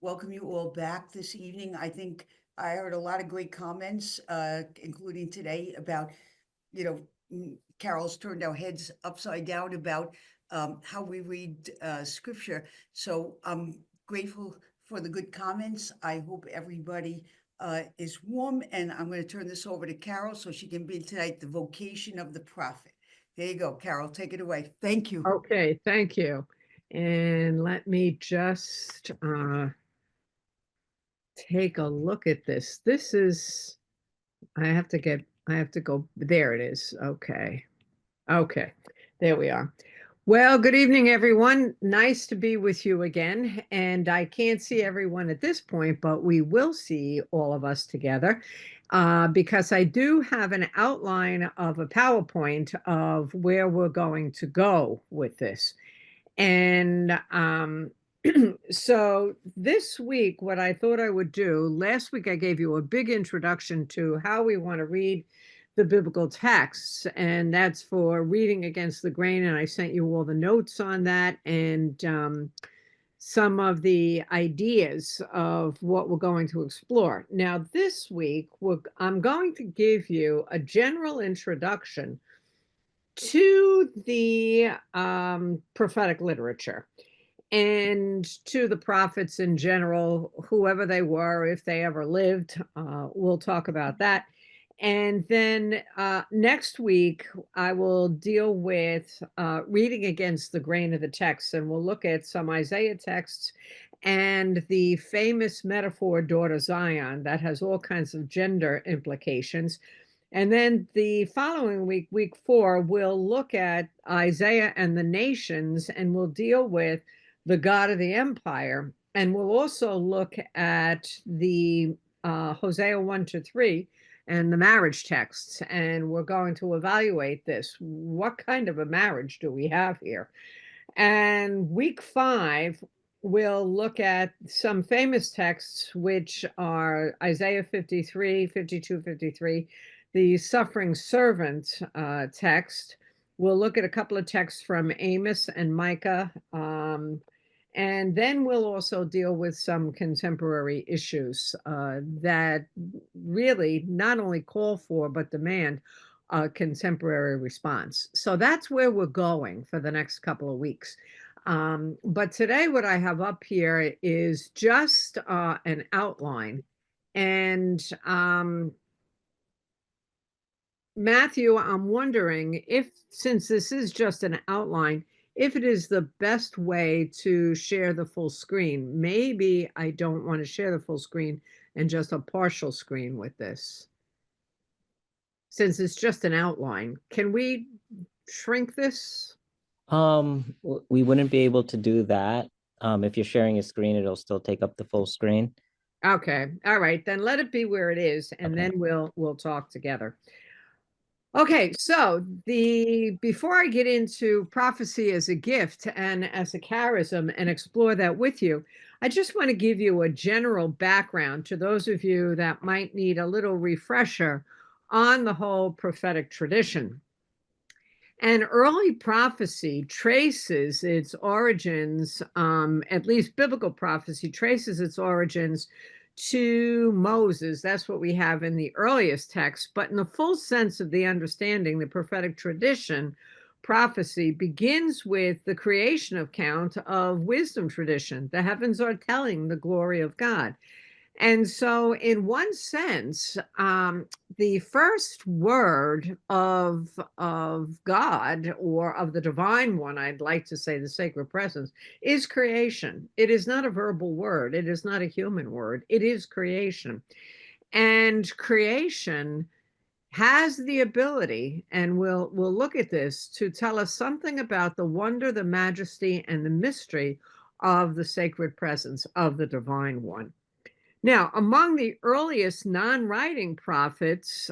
welcome you all back this evening. I think I heard a lot of great comments, including today about, Carol's turned our heads upside down about how we read scripture. So I'm grateful for the good comments. I hope everybody is warm, and I'm going to turn this over to Carol so she can be tonight the vocation of the prophet. There you go, Carol. Take it away. Thank you. Okay, thank you. And let me just take a look at this. This is, I have to go, there it is. Okay. Okay, there we are. Well, good evening, everyone. Nice to be with you again. And I can't see everyone at this point, but we will see all of us together because I do have an outline of a PowerPoint of where we're going to go with this. And so this week, what I thought I would do, last week I gave you a big introduction to how we want to read the biblical texts, and that's for reading against the grain, and I sent you all the notes on that and some of the ideas of what we're going to explore. Now, this week, I'm going to give you a general introduction to the prophetic literature and to the prophets in general, whoever they were, if they ever lived. We'll talk about that. And then next week, I will deal with reading against the grain of the text, and we'll look at some Isaiah texts and the famous metaphor, daughter Zion, that has all kinds of gender implications. And then the following week, week 4, we'll look at Isaiah and the nations, and we'll deal with the God of the empire. And we'll also look at the Hosea 1-3 and the marriage texts. And we're going to evaluate this. What kind of a marriage do we have here? And week 5, we'll look at some famous texts, which are Isaiah 53, 52, 53, the suffering servant text. We'll look at a couple of texts from Amos and Micah. And then we'll also deal with some contemporary issues that really not only call for, but demand a contemporary response. So that's where we're going for the next couple of weeks. But today, what I have up here is just an outline. And Matthew, I'm wondering if, since this is just an outline, if it is the best way to share the full screen. Maybe I don't want to share the full screen and just a partial screen with this. Since it's just an outline, can we shrink this? We wouldn't be able to do that. If you're sharing a screen, it'll still take up the full screen. Okay, all right, then let it be where it is, and Okay. then we'll talk together. Okay, so before I get into prophecy as a gift and as a charism and explore that with you, I just want to give you a general background to those of you that might need a little refresher on the whole prophetic tradition. And early prophecy traces its origins, at least biblical prophecy traces its origins to Moses. That's what we have in the earliest text. But in the full sense of the understanding, the prophetic tradition, prophecy begins with the creation account of wisdom tradition. The heavens are telling the glory of God. And so, in one sense, the first word of God, or of the divine one, I'd like to say the sacred presence, is creation. It is not a verbal word. It is not a human word. It is creation. And creation has the ability, and we'll look at this, to tell us something about the wonder, the majesty, and the mystery of the sacred presence of the divine one. Now, among the earliest non-writing prophets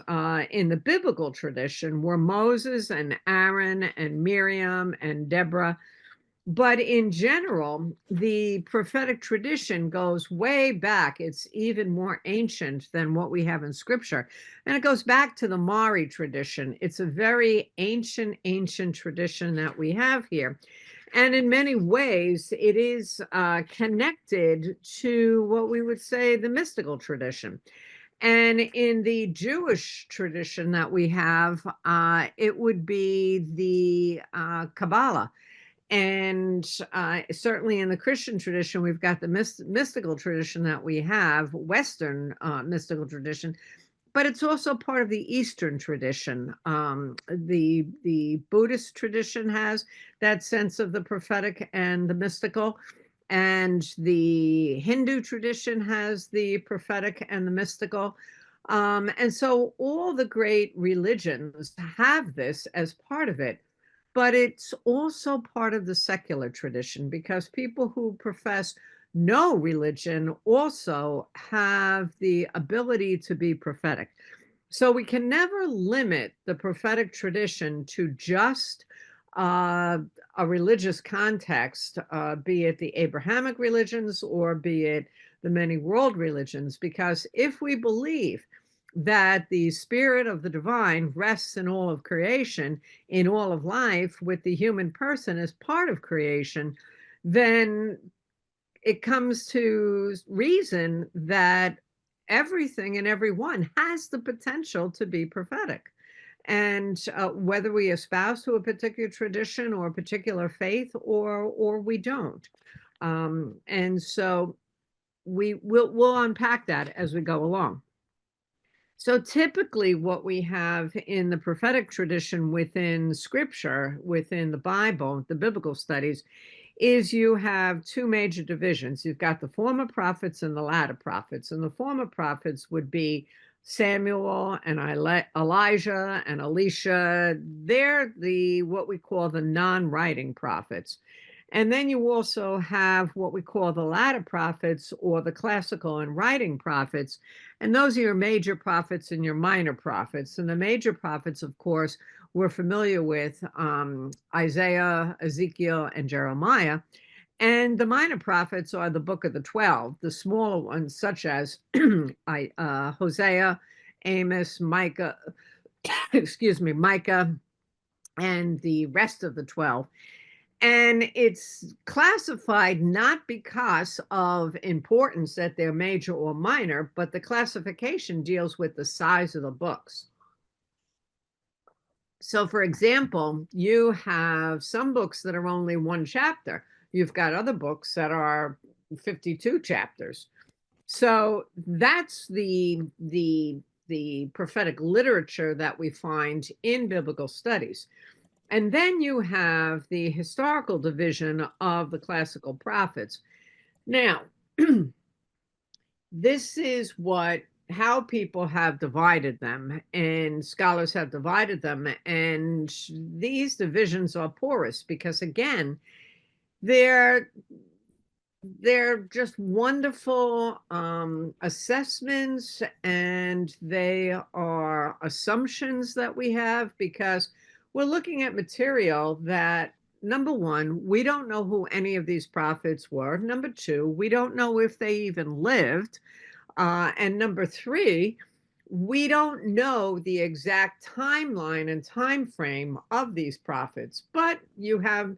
in the biblical tradition were Moses and Aaron and Miriam and Deborah. But in general, the prophetic tradition goes way back. It's even more ancient than what we have in scripture. And it goes back to the Mari tradition. It's a very ancient tradition that we have here. And in many ways, it is connected to what we would say the mystical tradition. And in the Jewish tradition that we have, it would be the Kabbalah. And certainly in the Christian tradition, we've got the mystical tradition that we have, Western mystical tradition, but it's also part of the Eastern tradition. The Buddhist tradition has that sense of the prophetic and the mystical, and the Hindu tradition has the prophetic and the mystical. And so all the great religions have this as part of it, but it's also part of the secular tradition because people who profess no religion also have the ability to be prophetic. So we can never limit the prophetic tradition to just a religious context, be it the Abrahamic religions or be it the many world religions, because if we believe that the spirit of the divine rests in all of creation, in all of life, with the human person as part of creation, then it comes to reason that everything and everyone has the potential to be prophetic. And whether we espouse to a particular tradition or a particular faith, or we don't. And so we'll unpack that as we go along. So typically what we have in the prophetic tradition within scripture, within the Bible, the biblical studies, is you have two major divisions. You've got the former prophets and the latter prophets. And the former prophets would be Samuel and Elijah and Elisha. They're the what we call the non-writing prophets. And then you also have what we call the latter prophets, or the classical and writing prophets. And those are your major prophets and your minor prophets. And the major prophets, of course, we're familiar with Isaiah, Ezekiel, and Jeremiah. And the minor prophets are the book of the 12, the smaller ones, such as Hosea, Amos, Micah, Micah, and the rest of the 12. And it's classified not because of importance that they're major or minor, but the classification deals with the size of the books. So, for example, you have some books that are only one chapter. You've got other books that are 52 chapters. So that's the prophetic literature that we find in biblical studies. And then you have the historical division of the classical prophets. Now, this is how people have divided them, and scholars have divided them. And these divisions are porous because, again, they're just wonderful assessments, and they are assumptions that we have because we're looking at material that, number one, we don't know who any of these prophets were. Number two, we don't know if they even lived. And number three, we don't know the exact timeline and time frame of these prophets, but you have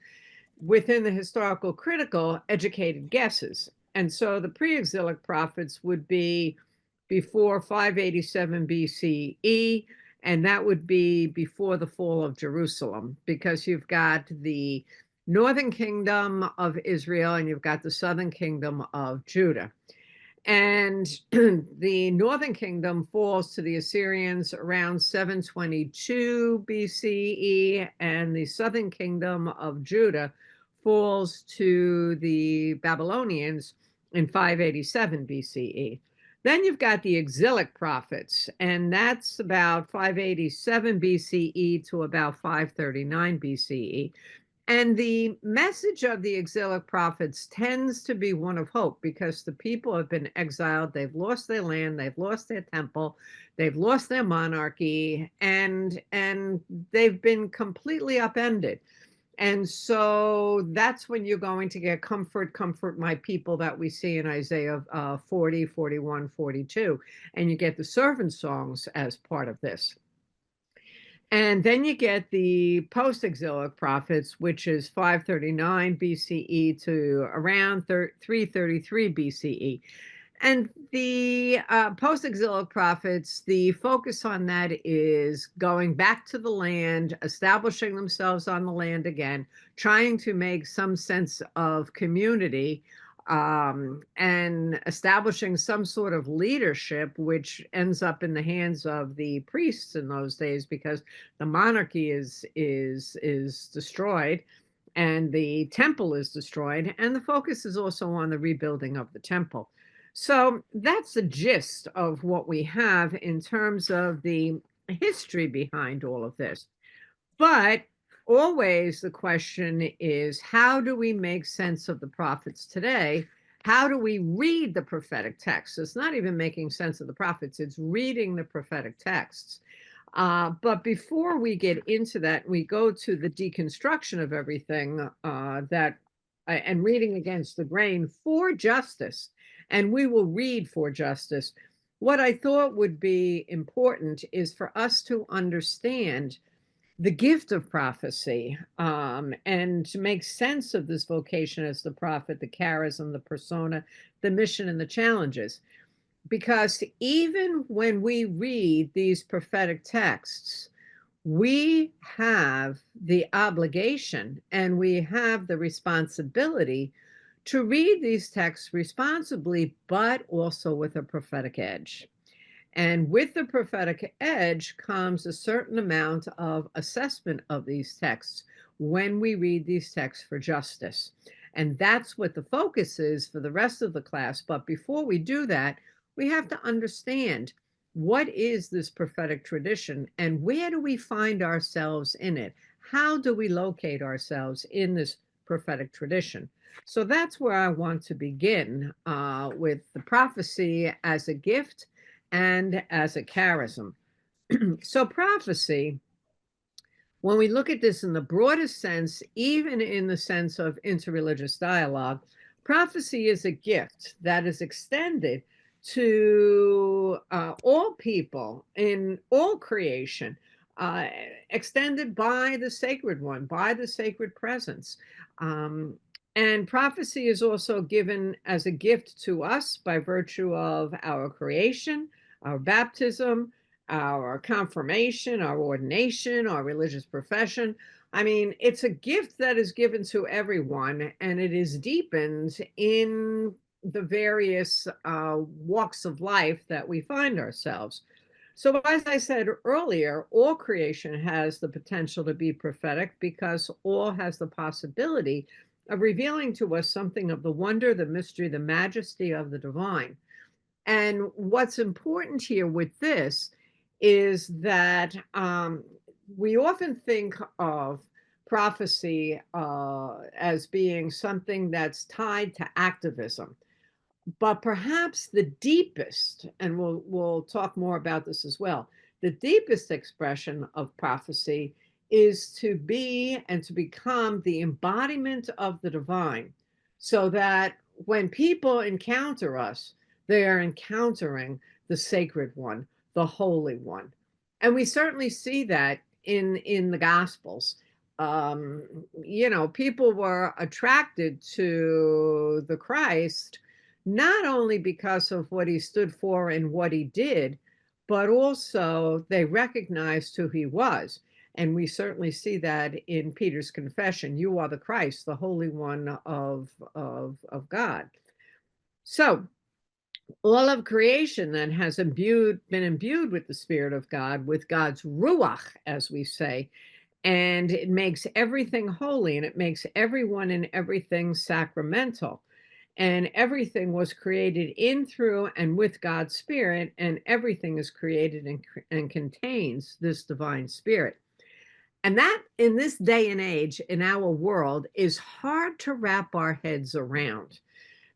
within the historical critical educated guesses. And so the pre-exilic prophets would be before 587 BCE, and that would be before the fall of Jerusalem, because you've got the northern kingdom of Israel and you've got the southern kingdom of Judah. And the northern kingdom falls to the Assyrians around 722 BCE, and the southern kingdom of Judah falls to the Babylonians in 587 BCE. Then you've got the exilic prophets, and that's about 587 BCE to about 539 BCE. And the message of the exilic prophets tends to be one of hope, because the people have been exiled, they've lost their land, they've lost their temple, they've lost their monarchy, and they've been completely upended. And so that's when you're going to get comfort my people that we see in Isaiah 40, 41, 42. And you get the servant songs as part of this. And then you get the post-exilic prophets, which is 539 BCE to around 333 BCE. And the post-exilic prophets, the focus on that is going back to the land, establishing themselves on the land again, trying to make some sense of community, and establishing some sort of leadership, which ends up in the hands of the priests in those days, because the monarchy is destroyed and the temple is destroyed, and the focus is also on the rebuilding of the temple. So that's the gist of what we have in terms of the history behind all of this. But always the question is, how do we make sense of the prophets today? How do we read the prophetic texts? It's not even making sense of the prophets, it's reading the prophetic texts. But before we get into that, we go to the deconstruction of everything and reading against the grain for justice. And we will read for justice. What I thought would be important is for us to understand the gift of prophecy, and to make sense of this vocation as the prophet, the charism, the persona, the mission, and the challenges. Because even when we read these prophetic texts, we have the obligation and we have the responsibility to read these texts responsibly, but also with a prophetic edge. And with the prophetic edge comes a certain amount of assessment of these texts when we read these texts for justice. And that's what the focus is for the rest of the class. But before we do that, we have to understand, what is this prophetic tradition and where do we find ourselves in it? How do we locate ourselves in this prophetic tradition? So that's where I want to begin, with the prophecy as a gift and as a charism. So prophecy, when we look at this in the broadest sense, even in the sense of interreligious dialogue, prophecy is a gift that is extended to all people in all creation, uh, extended by the sacred one, by the sacred presence. And prophecy is also given as a gift to us by virtue of our creation, our baptism, our confirmation, our ordination, our religious profession. I mean, it's a gift that is given to everyone, and it is deepened in the various walks of life that we find ourselves. So, as I said earlier, all creation has the potential to be prophetic because all has the possibility of revealing to us something of the wonder, the mystery, the majesty of the divine. And what's important here with this is that we often think of prophecy as being something that's tied to activism. But perhaps the deepest, and we'll talk more about this as well, the deepest expression of prophecy is to be and to become the embodiment of the divine, so that when people encounter us, they are encountering the sacred one, the holy one. And we certainly see that in the Gospels. People were attracted to the Christ not only because of what he stood for and what he did, but also they recognized who he was. And we certainly see that in Peter's confession, you are the Christ, the Holy One of God. So all of creation then has been imbued with the Spirit of God, with God's Ruach, as we say, and it makes everything holy, and it makes everyone and everything sacramental. And everything was created in, through, and with God's Spirit, and everything is created and contains this divine Spirit. And that, in this day and age, in our world, is hard to wrap our heads around,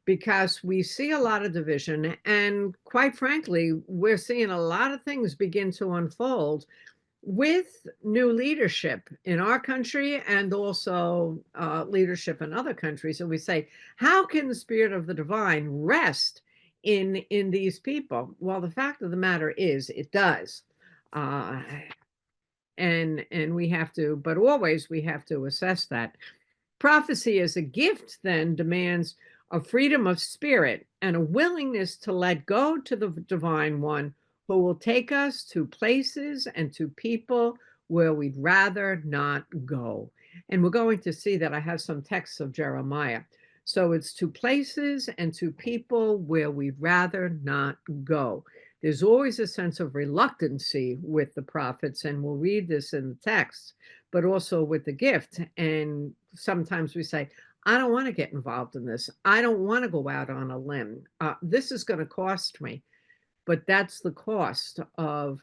because we see a lot of division. And quite frankly, we're seeing a lot of things begin to unfold with new leadership in our country and also leadership in other countries. And we say, how can the Spirit of the divine rest in these people? Well, the fact of the matter is, it does. and we have to, but always we have to assess that. Prophecy as a gift then demands a freedom of spirit and a willingness to let go to the divine one who will take us to places and to people where we'd rather not go. And we're going to see that I have some texts of Jeremiah. So it's to places and to people where we'd rather not go. There's always a sense of reluctancy with the prophets, and we'll read this in the text, but also with the gift. And sometimes we say, I don't want to get involved in this. I don't want to go out on a limb. This is going to cost me. But that's the cost of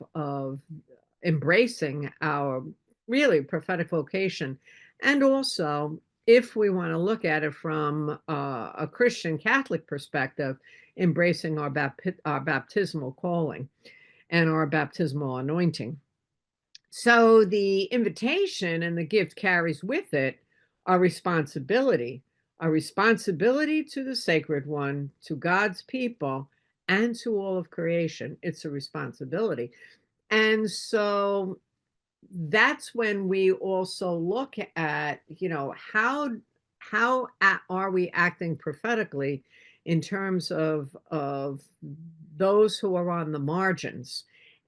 embracing our really prophetic vocation. And also, if we want to look at it from a Christian Catholic perspective, embracing our baptismal calling and our baptismal anointing. So the invitation and the gift carries with it a responsibility to the sacred one, to God's people, and to all of creation. It's a responsibility. And so that's when we also look at, how are we acting prophetically in terms of those who are on the margins.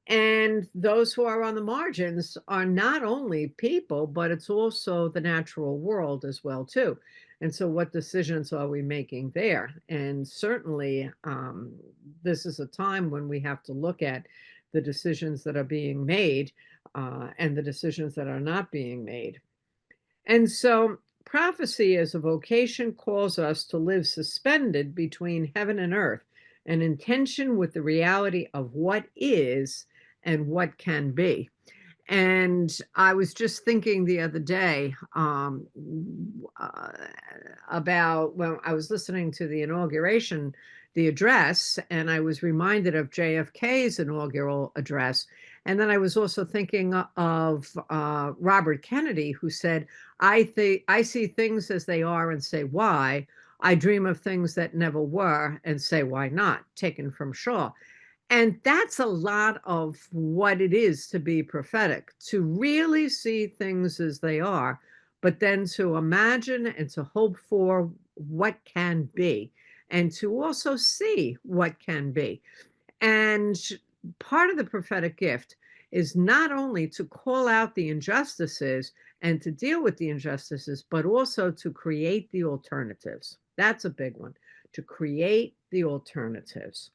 And those who are on the margins are not only people, but it's also the natural world as well too. And so what decisions are we making there? And certainly this is a time when we have to look at the decisions that are being made and the decisions that are not being made. And so prophecy as a vocation calls us to live suspended between heaven and earth, an intention with the reality of what is and what can be. And I was just thinking the other day about when I was listening to the inauguration, the address, and I was reminded of JFK's inaugural address. And then I was also thinking of Robert Kennedy, who said, I see things as they are and say why. I dream of things that never were and say why not, taken from Shaw. And that's a lot of what it is to be prophetic, to really see things as they are, but then to imagine and to hope for what can be, and to also see what can be. And part of the prophetic gift is not only to call out the injustices and to deal with the injustices, but also to create the alternatives. That's a big one, to create the alternatives.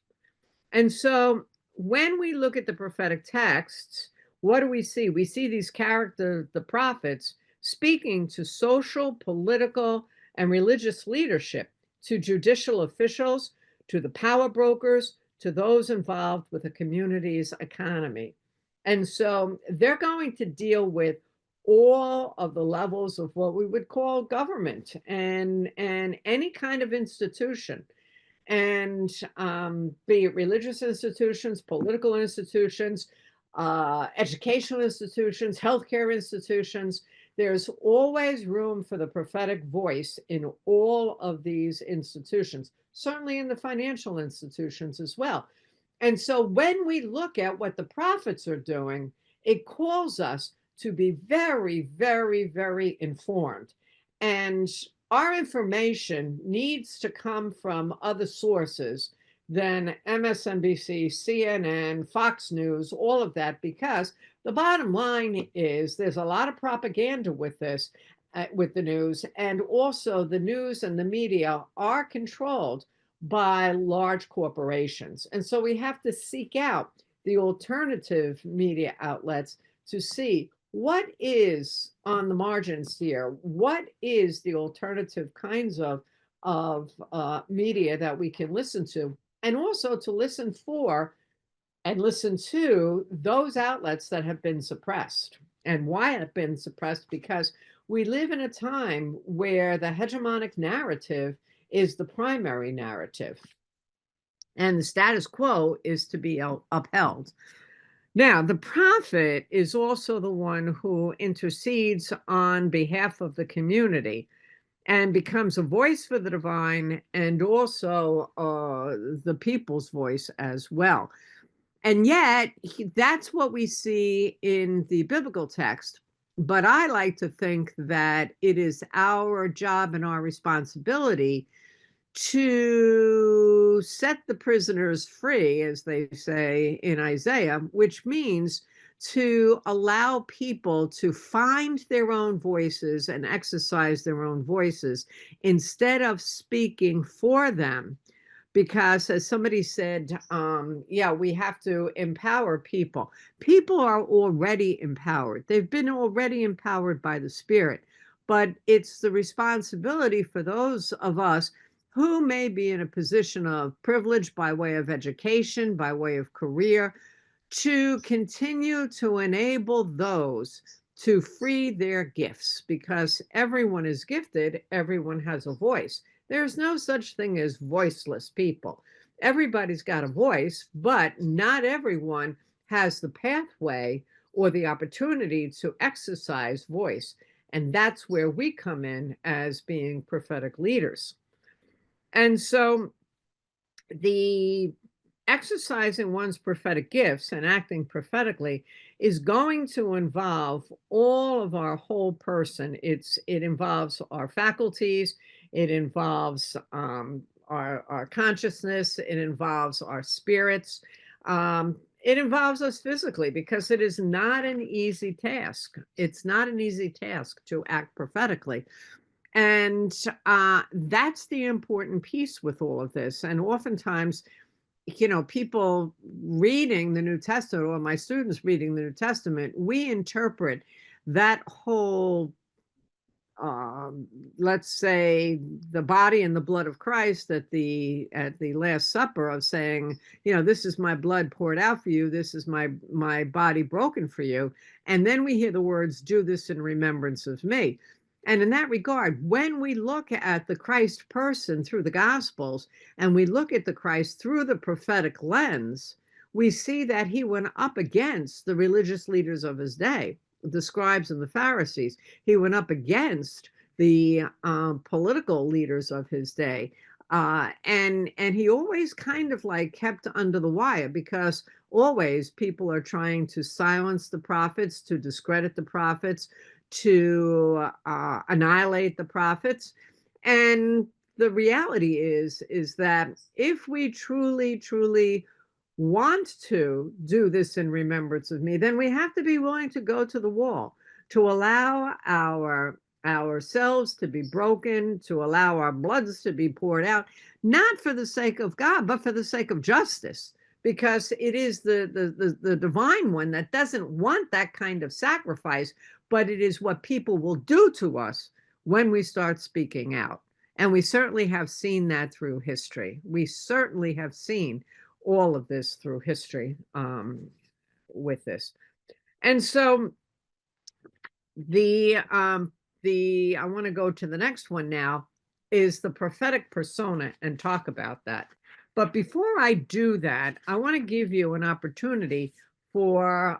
And so when we look at the prophetic texts, what do we see? We see these characters, the prophets, speaking to social, political, and religious leadership, to judicial officials, to the power brokers, to those involved with a community's economy. And so they're going to deal with all of the levels of what we would call government and any kind of institution, and be it religious institutions, political institutions, educational institutions, healthcare institutions. There's always room for the prophetic voice in all of these institutions, certainly in the financial institutions as well. And so when we look at what the prophets are doing, it calls us to be very, very, very informed. And our information needs to come from other sources than MSNBC, CNN, Fox News, all of that, because the bottom line is there's a lot of propaganda with this, with the news, and also the news and the media are controlled by large corporations. And so we have to seek out the alternative media outlets to see what is on the margins here, what is the alternative kinds of media that we can listen to, and also to listen for and listen to those outlets that have been suppressed. And why have been suppressed? Because we live in a time where the hegemonic narrative is the primary narrative, and the status quo is to be upheld. Now, the prophet is also the one who intercedes on behalf of the community and becomes a voice for the divine and also the people's voice as well. And yet, that's what we see in the biblical text. But I like to think that it is our job and our responsibility to set the prisoners free, as they say in Isaiah, which means to allow people to find their own voices and exercise their own voices instead of speaking for them. Because as somebody said, yeah, we have to empower people. People are already empowered. They've been already empowered by the Spirit, but it's the responsibility for those of us who may be in a position of privilege by way of education, by way of career, to continue to enable those to free their gifts, because everyone is gifted, everyone has a voice. There's no such thing as voiceless people. Everybody's got a voice, but not everyone has the pathway or the opportunity to exercise voice. And that's where we come in as being prophetic leaders. And so the exercising one's prophetic gifts and acting prophetically is going to involve all of our whole person. It involves our faculties, it involves our consciousness, it involves our spirits, it involves us physically, because it is not an easy task. It's not an easy task to act prophetically. And that's the important piece with all of this. And oftentimes, people reading the New Testament, or my students reading the New Testament, we interpret that whole, let's say, the body and the blood of Christ at the Last Supper, of saying, this is my blood poured out for you, this is my body broken for you. And then we hear the words, do this in remembrance of me. And in that regard, when we look at the Christ person through the Gospels, and we look at the Christ through the prophetic lens, we see that he went up against the religious leaders of his day, the scribes and the Pharisees. He went up against the political leaders of his day. And he always kind of like kept under the wire, because always people are trying to silence the prophets, to discredit the prophets, to annihilate the prophets. And the reality is that if we truly want to do this in remembrance of me, then we have to be willing to go to the wall, to allow ourselves to be broken, to allow our bloods to be poured out, not for the sake of God, but for the sake of justice. Because it is the divine one that doesn't want that kind of sacrifice, but it is what people will do to us when we start speaking out. And we certainly have seen that through history. We certainly have seen all of this through history with this. And so I want to go to the next one now, is the prophetic persona, and talk about that. But before I do that, I want to give you an opportunity for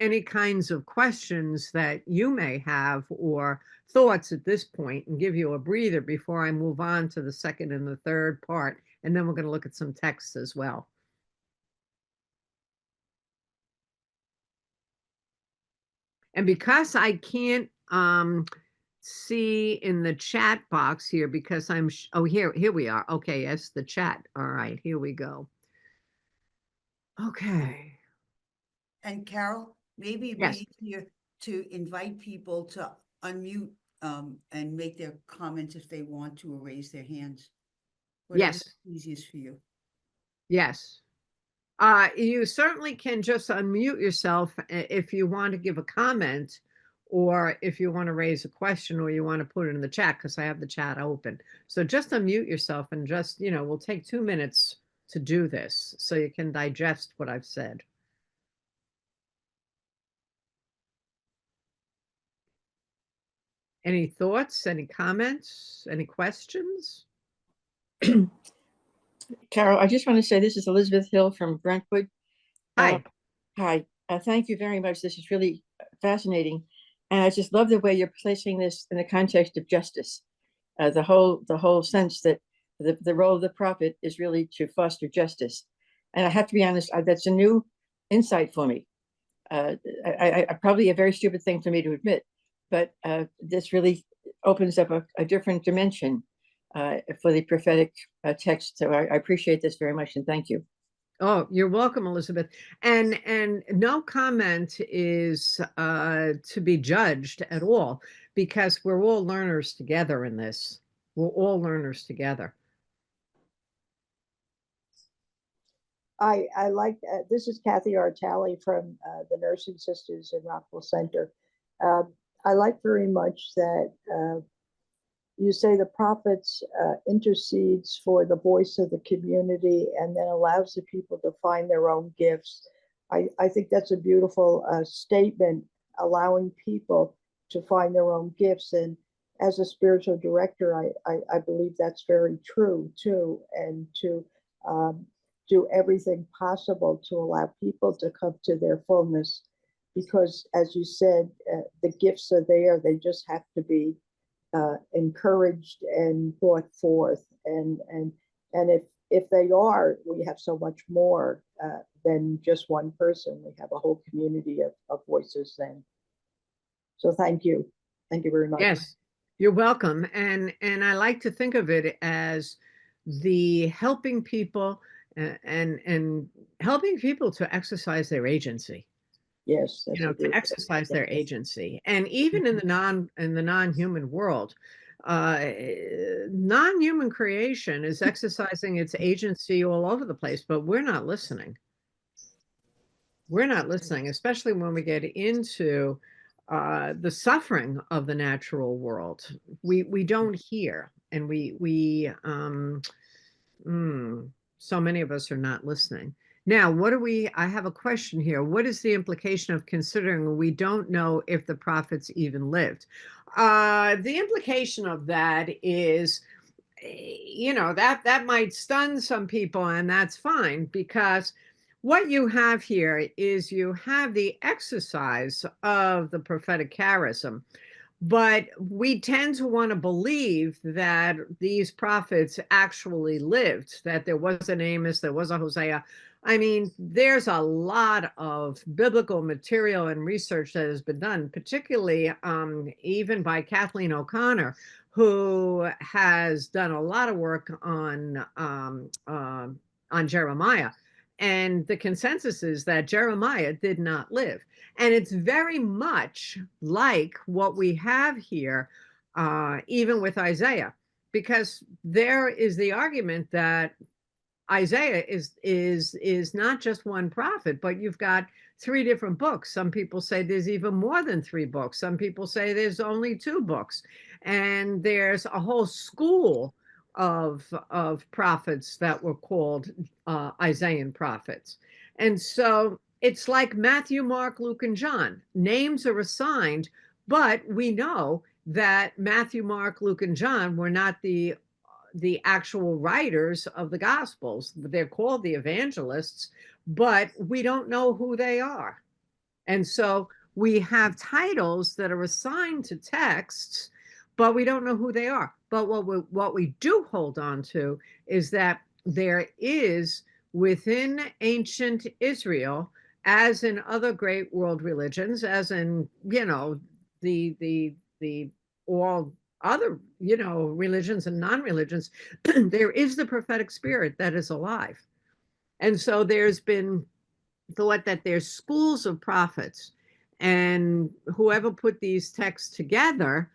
any kinds of questions that you may have, or thoughts at this point, and give you a breather before I move on to the second and the third part. And then we're going to look at some texts as well. And because I can't see in the chat box here, because I'm, oh, here we are. Okay, yes, the chat. All right, here we go. Okay. And Carol, maybe it'd Yes. be easier to invite people to unmute and make their comments if they want to, or raise their hands. Whatever's easiest for you. Yes. You certainly can just unmute yourself if you want to give a comment, or if you want to raise a question, or you want to put it in the chat, because I have the chat open. So just unmute yourself, and just, we'll take 2 minutes to do this so you can digest what I've said. Any thoughts, any comments, any questions? Carol, I just want to say this is Elizabeth Hill from Brentwood. Hi. Hi. Thank you very much. This is really fascinating. And I just love the way you're placing this in the context of justice. The whole sense that the role of the prophet is really to foster justice. And I have to be honest, that's a new insight for me. Probably a very stupid thing for me to admit, but this really opens up a different dimension for the prophetic text. So I appreciate this very much, and thank you. Oh, you're welcome, Elizabeth. And no comment is to be judged at all, because we're all learners together in this. We're all learners together. I like, this is Kathy Artali from the Nursing Sisters in Rockville Center. I like very much that you say the prophets intercedes for the voice of the community and then allows the people to find their own gifts. I think that's a beautiful statement, allowing people to find their own gifts. And as a spiritual director, I believe that's very true too, and to do everything possible to allow people to come to their fullness. Because as you said, the gifts are there, they just have to be encouraged and brought forth. And if they are, we have so much more than just one person. We have a whole community of voices then. So thank you. Thank you very much. Yes, you're welcome. And I like to think of it as the helping people and helping people to exercise their agency. Yes, that's To exercise their agency. And even in the non-human world, non-human creation is exercising its agency all over the place, but we're not listening. We're not listening, especially when we get into the suffering of the natural world. We don't hear, and so many of us are not listening. Now, I have a question here. What is the implication of considering we don't know if the prophets even lived? The implication of that is, that might stun some people, and that's fine, because what you have here is you have the exercise of the prophetic charism. But we tend to want to believe that these prophets actually lived, that there was an Amos, there was a Hosea. I mean, there's a lot of biblical material and research that has been done, particularly even by Kathleen O'Connor, who has done a lot of work on Jeremiah. And the consensus is that Jeremiah did not live. And it's very much like what we have here, even with Isaiah, because there is the argument that Isaiah is not just one prophet, but you've got 3 different books. Some people say there's even more than 3 books. Some people say there's only 2 books. And there's a whole school of prophets that were called Isaiah prophets. And so it's like Matthew, Mark, Luke, and John. Names are assigned, but we know that Matthew, Mark, Luke, and John were not the actual writers of the Gospels. They're called the evangelists, but we don't know who they are. And so we have titles that are assigned to texts, but we don't know who they are. But what we do hold on to is that there is within ancient Israel, as in other great world religions, as in, the all other, religions and non-religions, there is the prophetic spirit that is alive. And so there's been thought that there's schools of prophets, and whoever put these texts together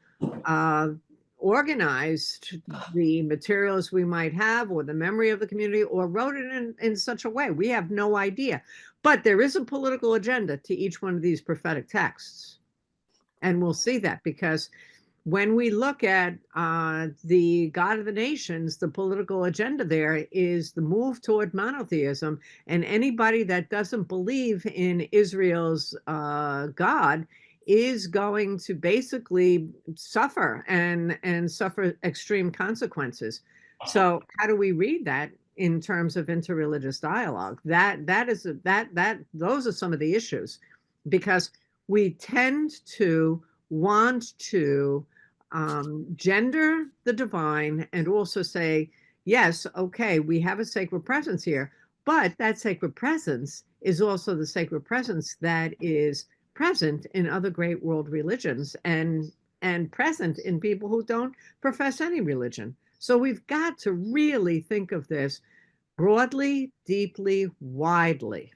organized the materials we might have, or the memory of the community, or wrote it in such a way. We have no idea. But there is a political agenda to each one of these prophetic texts. And we'll see that, because when we look at the God of the nations, the political agenda there is the move toward monotheism. And anybody that doesn't believe in Israel's God is going to basically suffer and suffer extreme consequences. So how do we read that in terms of interreligious dialogue? Those are some of the issues, because we tend to want to gender the divine and also say, yes, okay, we have a sacred presence here, But that sacred presence is also the sacred presence that is present in other great world religions and present in people who don't profess any religion. So we've got to really think of this broadly, deeply, widely.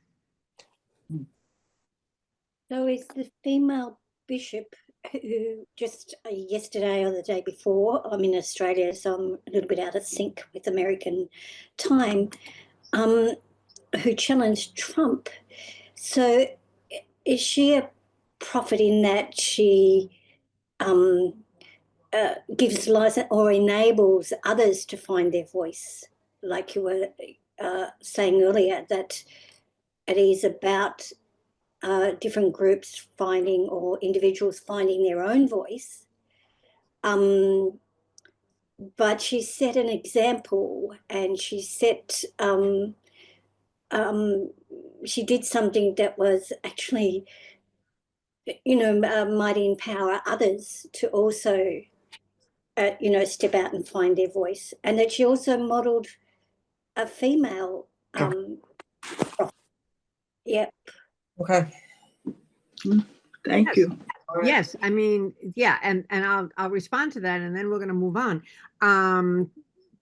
So is the female bishop who just yesterday or the day before, I'm in Australia, so I'm a little bit out of sync with American time, who challenged Trump. So is she a prophet in that she gives license or enables others to find their voice? Like you were saying earlier, that it is about different groups finding or individuals finding their own voice. But she set an example, and she set, she did something that was actually, might empower others to also, step out and find their voice. And that she also modeled a female. Yeah. Okay. Thank Yes. you. Yes, I mean, yeah, and I'll respond to that, and then we're going to move on.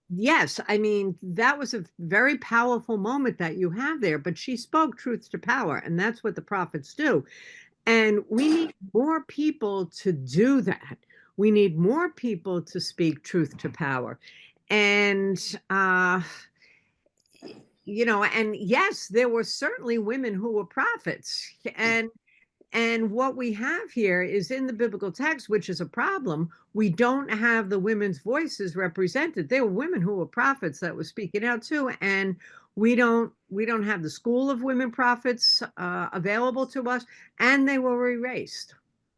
Yes, I mean, that was a very powerful moment that you have there, but she spoke truth to power, and that's what the prophets do. And we need more people to do that. We need more people to speak truth to power. And and yes, there were certainly women who were prophets. And what we have here is in the biblical text, which is a problem, we don't have the women's voices represented. There were women who were prophets that were speaking out too, and we don't have the school of women prophets available to us, and they were erased.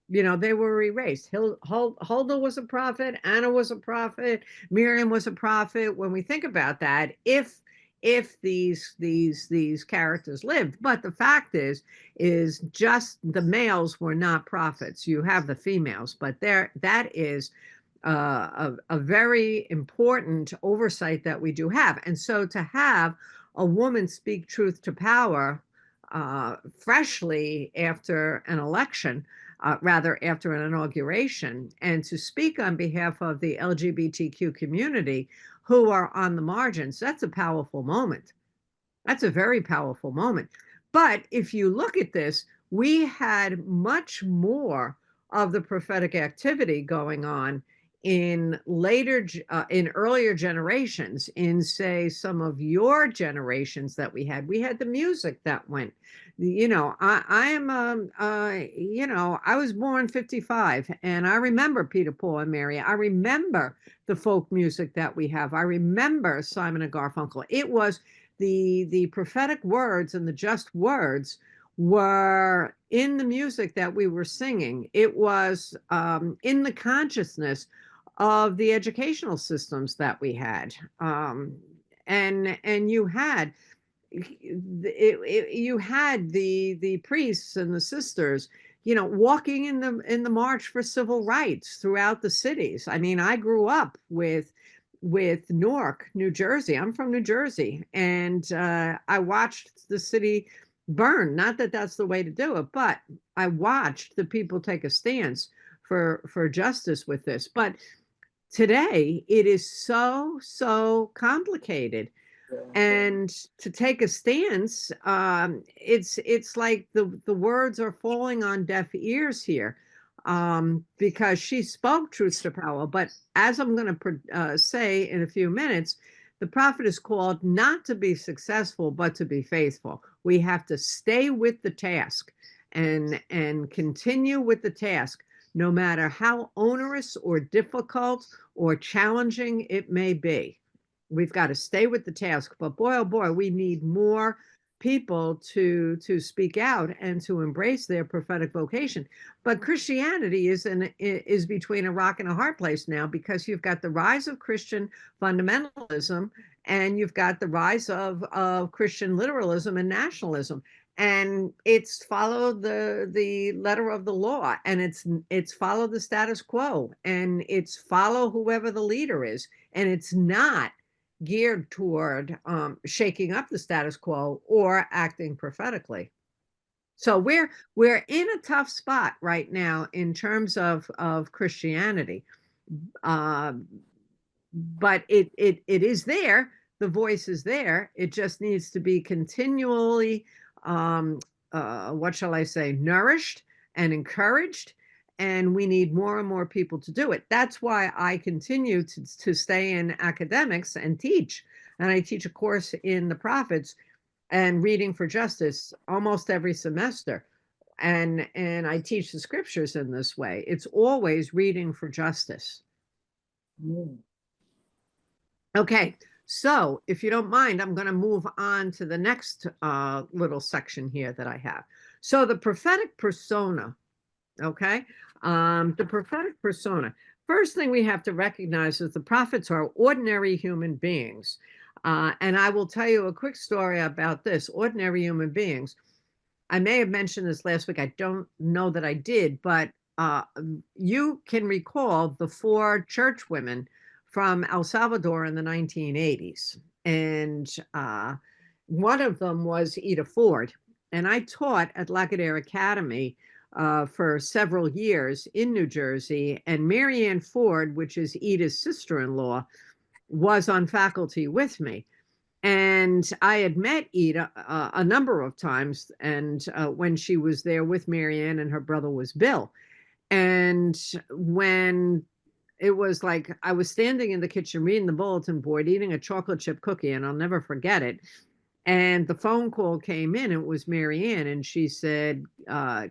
They were erased. Huldah was a prophet, Anna was a prophet, Miriam was a prophet. When we think about that, if these characters lived, but the fact is just the males were not prophets. You have the females, but that is a very important oversight that we do have. And so to have a woman speak truth to power freshly after an election, rather after an inauguration, and to speak on behalf of the LGBTQ community who are on the margins, that's a powerful moment. That's a very powerful moment. But if you look at this, we had much more of the prophetic activity going on in earlier generations, in say some of your generations that we had the music that went, I was born 55, and I remember Peter, Paul and Mary. I remember the folk music that we have. I remember Simon and Garfunkel. It was the prophetic words and the just words were in the music that we were singing. It was in the consciousness of the educational systems that we had, and you had you had the priests and the sisters, walking in the march for civil rights throughout the cities. I mean, I grew up with Newark, New Jersey. I'm from New Jersey, and I watched the city burn. Not that that's the way to do it, but I watched the people take a stance for justice with this. But today it is so complicated, and to take a stance, it's like the words are falling on deaf ears here, because she spoke truth to power. But as I'm going to say in a few minutes, the prophet is called not to be successful, but to be faithful. We have to stay with the task and continue with the task, no matter how onerous or difficult or challenging it may be. We've got to stay with the task. But boy, oh boy, we need more people to speak out and to embrace their prophetic vocation. But Christianity is between a rock and a hard place now, because you've got the rise of Christian fundamentalism, and you've got the rise of Christian literalism and nationalism. And it's followed the letter of the law, and it's follow the status quo, and it's follow whoever the leader is, and it's not geared toward shaking up the status quo or acting prophetically. So we're in a tough spot right now in terms of Christianity, but it is there. The voice is there. It just needs to be continually, what shall I say, nourished and encouraged. And we need more and more people to do it. That's why I continue to stay in academics and teach. And I teach a course in the prophets and reading for justice almost every semester. And I teach the scriptures in this way. It's always reading for justice. Okay, so if you don't mind, I'm going to move on to the next little section here that I have. So the prophetic persona, okay? The prophetic persona. First thing we have to recognize is the prophets are ordinary human beings. And I will tell you a quick story about this. Ordinary human beings. I may have mentioned this last week. I don't know that I did, but you can recall the 4 church women from El Salvador in the 1980s. And one of them was Ida Ford. And I taught at Lagardère Academy for several years in New Jersey. And Marianne Ford, which is Ida's sister-in-law, was on faculty with me. And I had met Ida a number of times, and when she was there with Marianne and her brother was Bill. And when it was like I was standing in the kitchen reading the bulletin board, eating a chocolate chip cookie, and I'll never forget it. And the phone call came in. It was Marianne, and she said,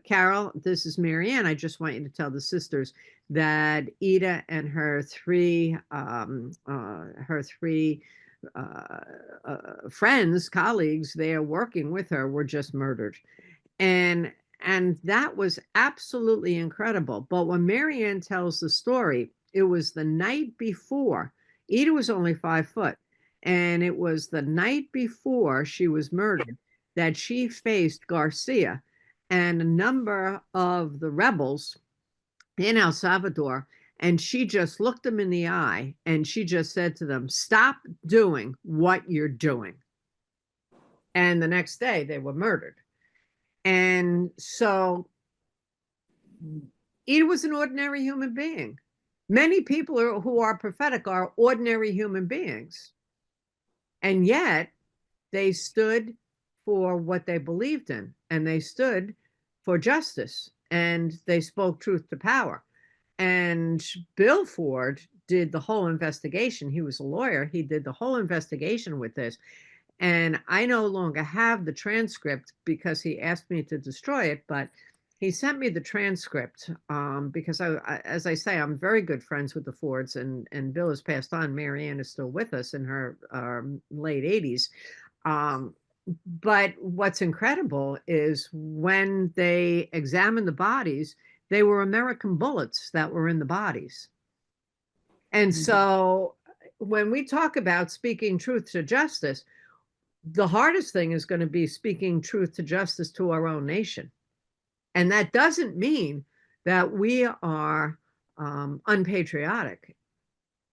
Carol, this is Marianne. I just want you to tell the sisters that Ida and her three friends, colleagues there working with her were just murdered. And that was absolutely incredible. But when Marianne tells the story, it was the night before. Ida was only 5 foot. And it was the night before she was murdered that she faced Garcia and a number of the rebels in El Salvador. And she just looked them in the eye and she just said to them, stop doing what you're doing. And the next day they were murdered. And so Ida was an ordinary human being. Many people who are prophetic are ordinary human beings. And yet they stood for what they believed in, and they stood for justice, and they spoke truth to power. And Bill Ford did the whole investigation. He was a lawyer. He did the whole investigation with this. And I no longer have the transcript because he asked me to destroy it, but he sent me the transcript because as I say, I'm very good friends with the Fords, and Bill has passed on. Marianne is still with us in her late 80s. But what's incredible is when they examined the bodies, they were American bullets that were in the bodies. And so when we talk about speaking truth to justice, the hardest thing is going to be speaking truth to justice to our own nation. And that doesn't mean that we are unpatriotic.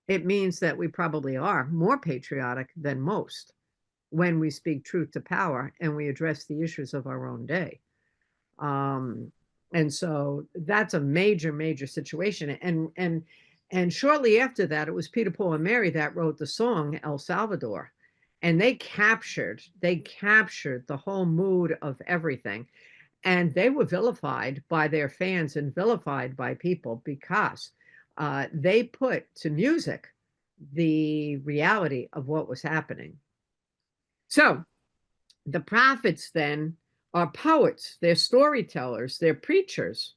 It means that we probably are more patriotic than most when we speak truth to power and we address the issues of our own day. And so that's a major, major situation. And shortly after that, it was Peter, Paul, and Mary that wrote the song El Salvador. And they captured the whole mood of everything. And they were vilified by their fans and vilified by people because they put to music the reality of what was happening. So the prophets then are poets, they're storytellers, they're preachers,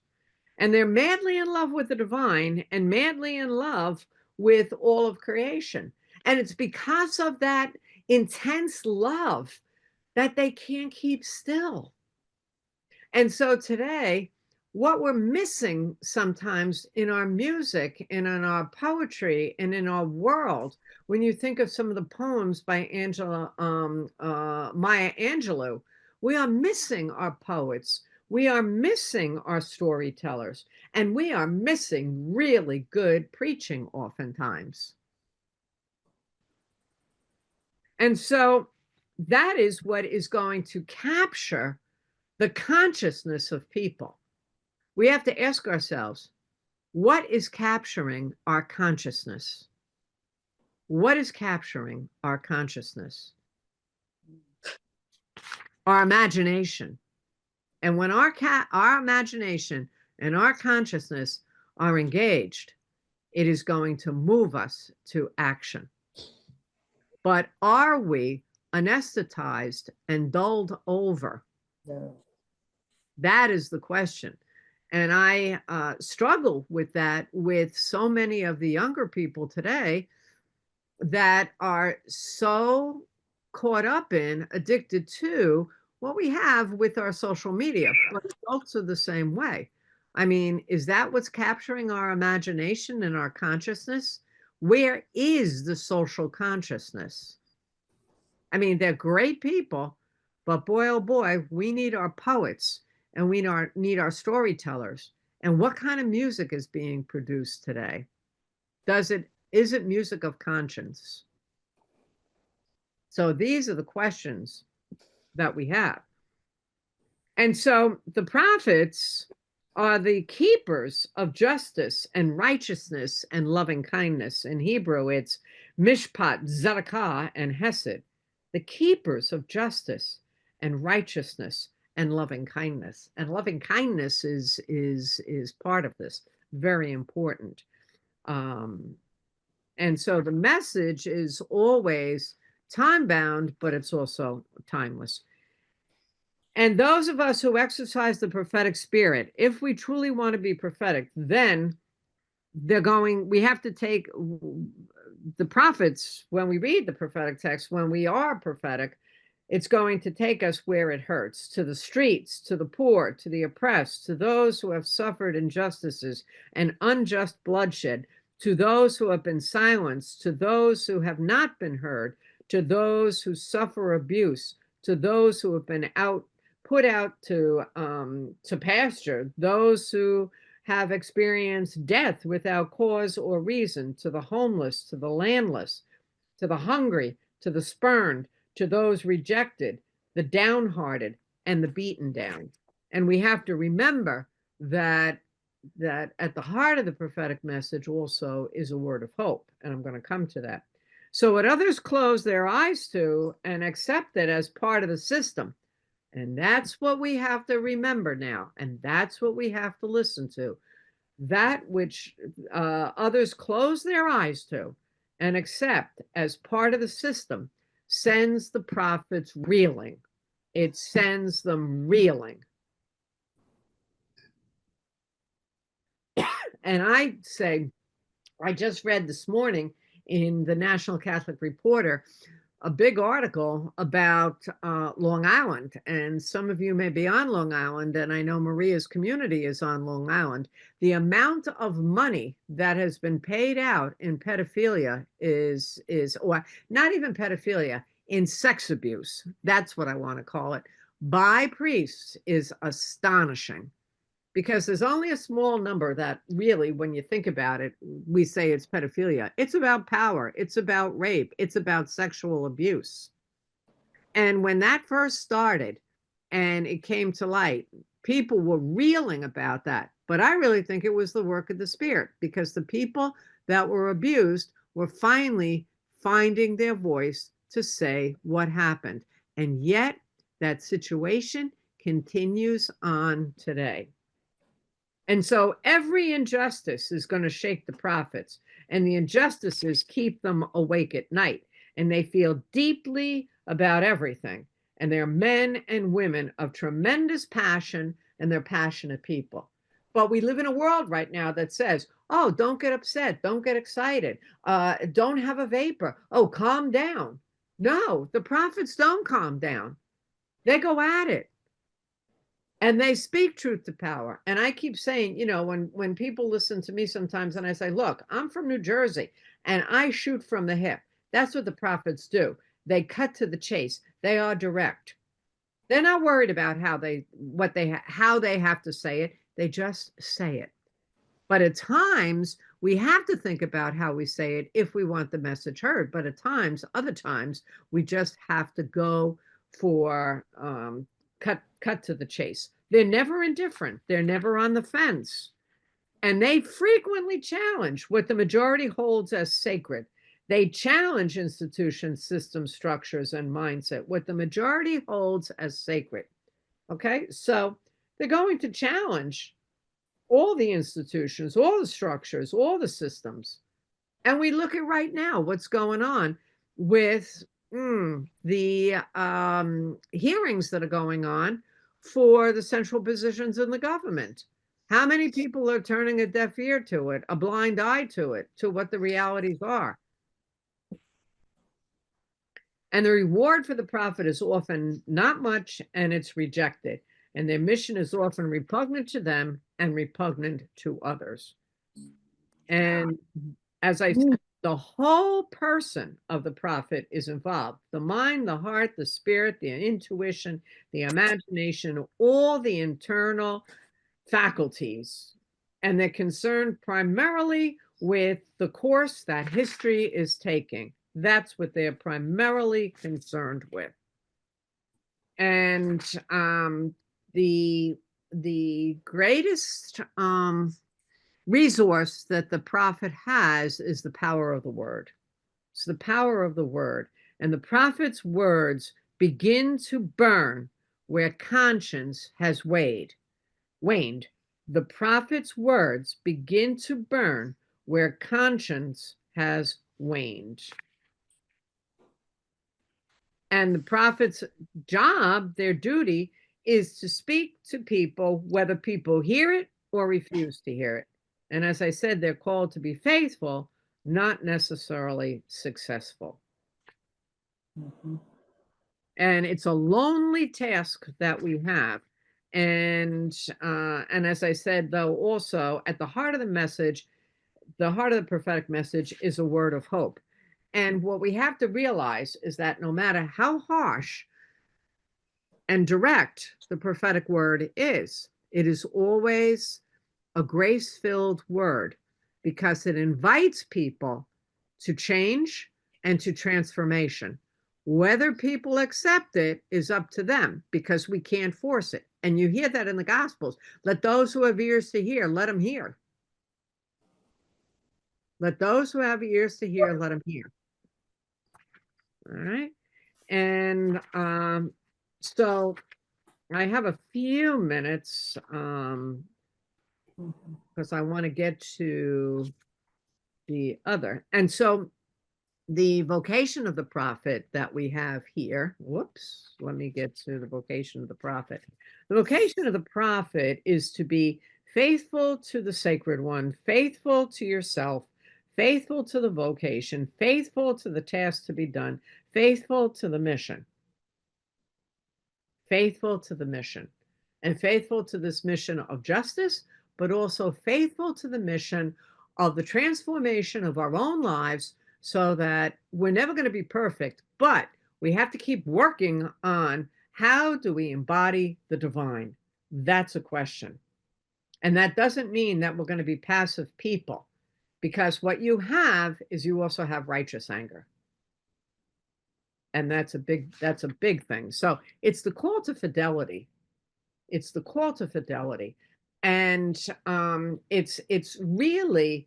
and they're madly in love with the divine and madly in love with all of creation. And it's because of that intense love that they can't keep still. And so today, what we're missing sometimes in our music and in our poetry and in our world, when you think of some of the poems by Maya Angelou, we are missing our poets. We are missing our storytellers, and we are missing really good preaching oftentimes. And so that is what is going to capture the consciousness of people. We have to ask ourselves, what is capturing our consciousness? What is capturing our consciousness? Our imagination. And when our imagination and our consciousness are engaged, it is going to move us to action. But are we anesthetized and dulled over? No. That is the question. And I struggle with that with so many of the younger people today that are so caught up in, addicted to what we have with our social media, but adults are the same way. I mean, is that what's capturing our imagination and our consciousness? Where is the social consciousness? I mean, they're great people, but boy, oh boy, we need our poets and we need our storytellers. And what kind of music is being produced today? Is it music of conscience? So these are the questions that we have. And so the prophets are the keepers of justice and righteousness and loving kindness. In Hebrew, it's mishpat, tzedakah, and hesed. The keepers of justice and righteousness and loving kindness. And loving kindness is part of this, very important. And so the message is always time-bound, but it's also timeless. And those of us who exercise the prophetic spirit, if we truly want to be prophetic, then we have to take the prophets, when we read the prophetic text, when we are prophetic, it's going to take us where it hurts, to the streets, to the poor, to the oppressed, to those who have suffered injustices and unjust bloodshed, to those who have been silenced, to those who have not been heard, to those who suffer abuse, to those who have been put out to pasture, those who have experienced death without cause or reason, to the homeless, to the landless, to the hungry, to the spurned, to those rejected, the downhearted, and the beaten down. And we have to remember that at the heart of the prophetic message also is a word of hope. And I'm going to come to that. So what others close their eyes to and accept it as part of the system. And that's what we have to remember now. And that's what we have to listen to. That which others close their eyes to and accept as part of the system sends the prophets reeling. It sends them reeling. And I say, I just read this morning in the National Catholic Reporter a big article about Long Island. And some of you may be on Long Island, and I know Maria's community is on Long Island. The amount of money that has been paid out in pedophilia or not even pedophilia, in sex abuse, that's what I want to call it, by priests is astonishing. Because there's only a small number that really, when you think about it, we say it's pedophilia. It's about power. It's about rape. It's about sexual abuse. And when that first started and it came to light, people were reeling about that. But I really think it was the work of the Spirit, because the people that were abused were finally finding their voice to say what happened. And yet that situation continues on today. And so every injustice is going to shake the prophets, and the injustices keep them awake at night, and they feel deeply about everything. And they're men and women of tremendous passion, and they're passionate people. But we live in a world right now that says, oh, don't get upset. Don't get excited. Don't have a vapor. Oh, calm down. No, the prophets don't calm down. They go at it. And they speak truth to power. And I keep saying, you know, when people listen to me sometimes and I say, look, I'm from New Jersey and I shoot from the hip. That's what the prophets do. They cut to the chase. They are direct. They're not worried about how they have to say it. They just say it. But at times we have to think about how we say it if we want the message heard. But at times, other times, we just have to go for cut to the chase. They're never indifferent. They're never on the fence. And they frequently challenge what the majority holds as sacred. They challenge institutions, systems, structures, and mindset, what the majority holds as sacred. Okay, so they're going to challenge all the institutions, all the structures, all the systems. And we look at right now what's going on with the hearings that are going on for the central positions in the government. How many people are turning a deaf ear to it, a blind eye to it, to what the realities are? And the reward for the prophet is often not much, and it's rejected. And their mission is often repugnant to them and repugnant to others. And as I said, the whole person of the prophet is involved. The mind, the heart, the spirit, the intuition, the imagination, all the internal faculties. And they're concerned primarily with the course that history is taking. That's what they're primarily concerned with. And the greatest resource that the prophet has is the power of the word. It's the power of the word. And the prophet's words begin to burn where conscience has waned. The prophet's words begin to burn where conscience has waned. And the prophet's job, their duty, is to speak to people, whether people hear it or refuse to hear it. And as I said, they're called to be faithful, not necessarily successful. And it's a lonely task that we have. And as I said, though, also at the heart of the message, the heart of the prophetic message is a word of hope. And what we have to realize is that no matter how harsh and direct the prophetic word is, it is always a grace-filled word because it invites people to change and to transformation. Whether people accept it is up to them because we can't force it. And you hear that in the Gospels. Let those who have ears to hear, let them hear. Let those who have ears to hear, let them hear. All right. And so I have a few minutes because I want to get to the other. And so the vocation of the prophet that we have here, whoops, let me get to the vocation of the prophet. The vocation of the prophet is to be faithful to the sacred one, faithful to yourself, faithful to the vocation, faithful to the task to be done, faithful to the mission. Faithful to the mission. And faithful to this mission of justice, but also faithful to the mission of the transformation of our own lives so that we're never going to be perfect, but we have to keep working on how do we embody the divine? That's a question. And that doesn't mean that we're going to be passive people, because what you have is you also have righteous anger. And that's a big thing. So it's the call to fidelity. It's the call to fidelity. And it's really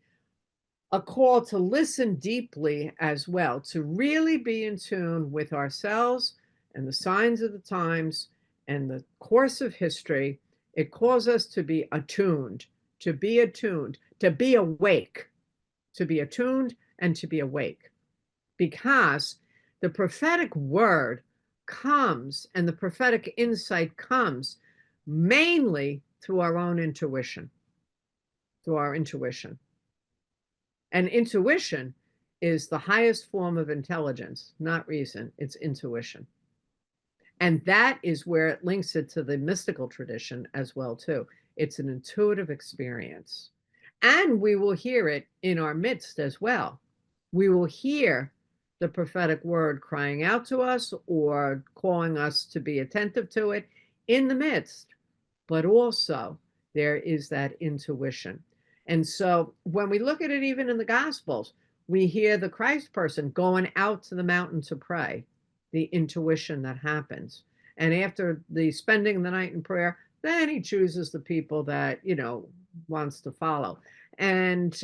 a call to listen deeply as well, to really be in tune with ourselves and the signs of the times and the course of history. It calls us to be attuned, to be awake, to be attuned and to be awake. Because the prophetic word comes and the prophetic insight comes mainly through our own intuition, through our intuition. And intuition is the highest form of intelligence, not reason, it's intuition. And that is where it links it to the mystical tradition as well, too. It's an intuitive experience. And we will hear it in our midst as well. We will hear the prophetic word crying out to us or calling us to be attentive to it in the midst. But also there is that intuition. And so when we look at it, even in the Gospels, we hear the Christ person going out to the mountain to pray, the intuition that happens. And after the spending the night in prayer, then he chooses the people that, wants to follow. And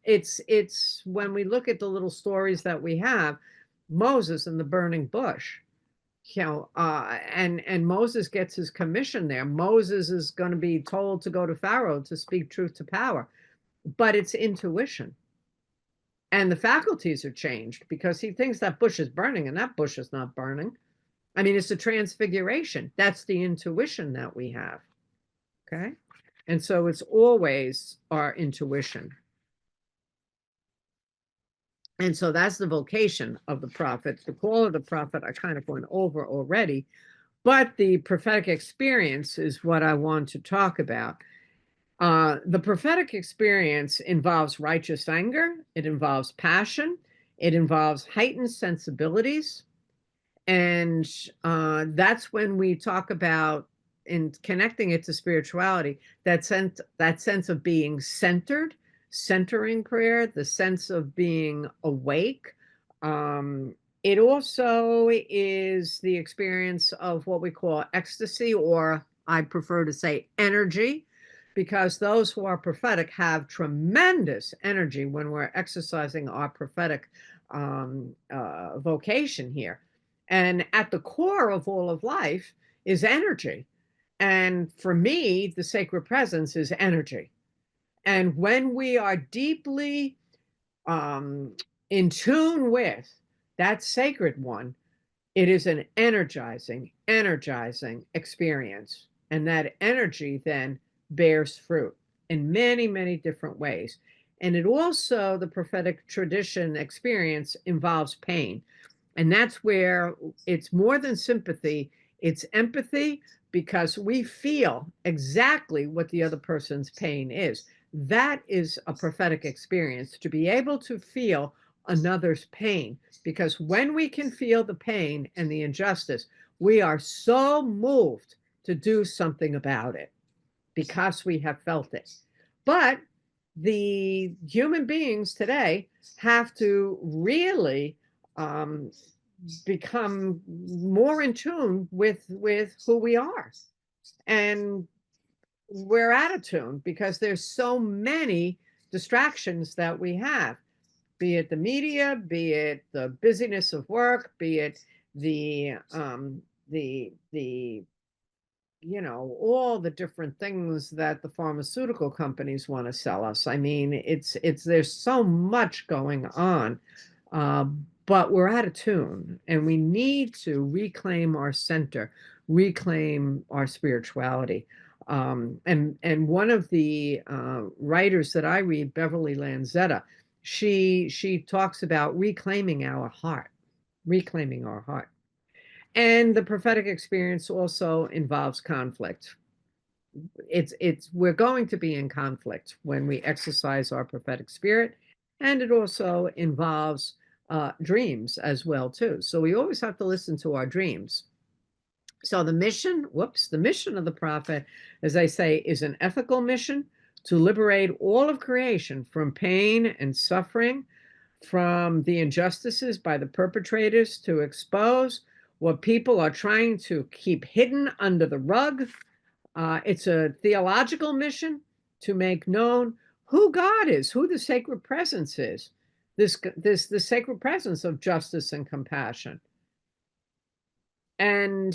it's when we look at the little stories that we have, Moses and the burning bush, and Moses gets his commission there. Moses is going to be told to go to Pharaoh to speak truth to power, but it's intuition. And the faculties are changed because he thinks that bush is burning and that bush is not burning. I mean, it's a transfiguration. That's the intuition that we have. Okay. And so it's always our intuition. And so that's the vocation of the prophet. The call of the prophet I kind of went over already, but the prophetic experience is what I want to talk about. The prophetic experience involves righteous anger. It involves passion. It involves heightened sensibilities. And that's when we talk about, in connecting it to spirituality, that sense of being centered, centering prayer, the sense of being awake. It also is the experience of what we call ecstasy, or I prefer to say energy, because those who are prophetic have tremendous energy when we're exercising our prophetic vocation here. And at the core of all of life is energy. And for me, the sacred presence is energy. And when we are deeply in tune with that sacred one, it is an energizing experience. And that energy then bears fruit in many, many different ways. And it also, the prophetic tradition experience involves pain. And that's where it's more than sympathy, it's empathy, because we feel exactly what the other person's pain is. That is a prophetic experience, to be able to feel another's pain, because when we can feel the pain and the injustice, we are so moved to do something about it because we have felt it. But the human beings today have to really become more in tune with who we are. And we're out of tune because there's so many distractions that we have, be it the media, be it the busyness of work, be it the all the different things that the pharmaceutical companies want to sell us. I mean, it's there's so much going on, but we're out of tune, and we need to reclaim our center, reclaim our spirituality. And one of the writers that I read, Beverly Lanzetta, she talks about reclaiming our heart, reclaiming our heart. And the prophetic experience also involves conflict. We're going to be in conflict when we exercise our prophetic spirit, and it also involves dreams as well too. So we always have to listen to our dreams. So the mission of the prophet, as I say, is an ethical mission to liberate all of creation from pain and suffering, from the injustices by the perpetrators, to expose what people are trying to keep hidden under the rug. It's a theological mission to make known who God is, who the sacred presence is, the sacred presence of justice and compassion. And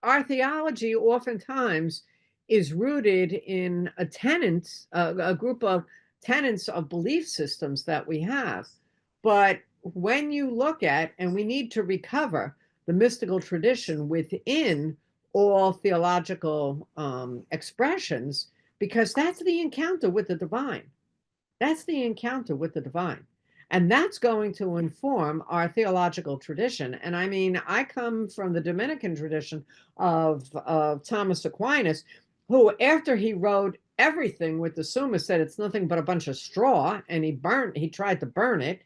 our theology oftentimes is rooted in a group of tenets of belief systems that we have. But when you look at, and we need to recover the mystical tradition within all theological expressions, because that's the encounter with the divine. That's the encounter with the divine. And that's going to inform our theological tradition. And I mean, I come from the Dominican tradition of Thomas Aquinas, who, after he wrote everything with the Summa, said it's nothing but a bunch of straw, and he tried to burn it.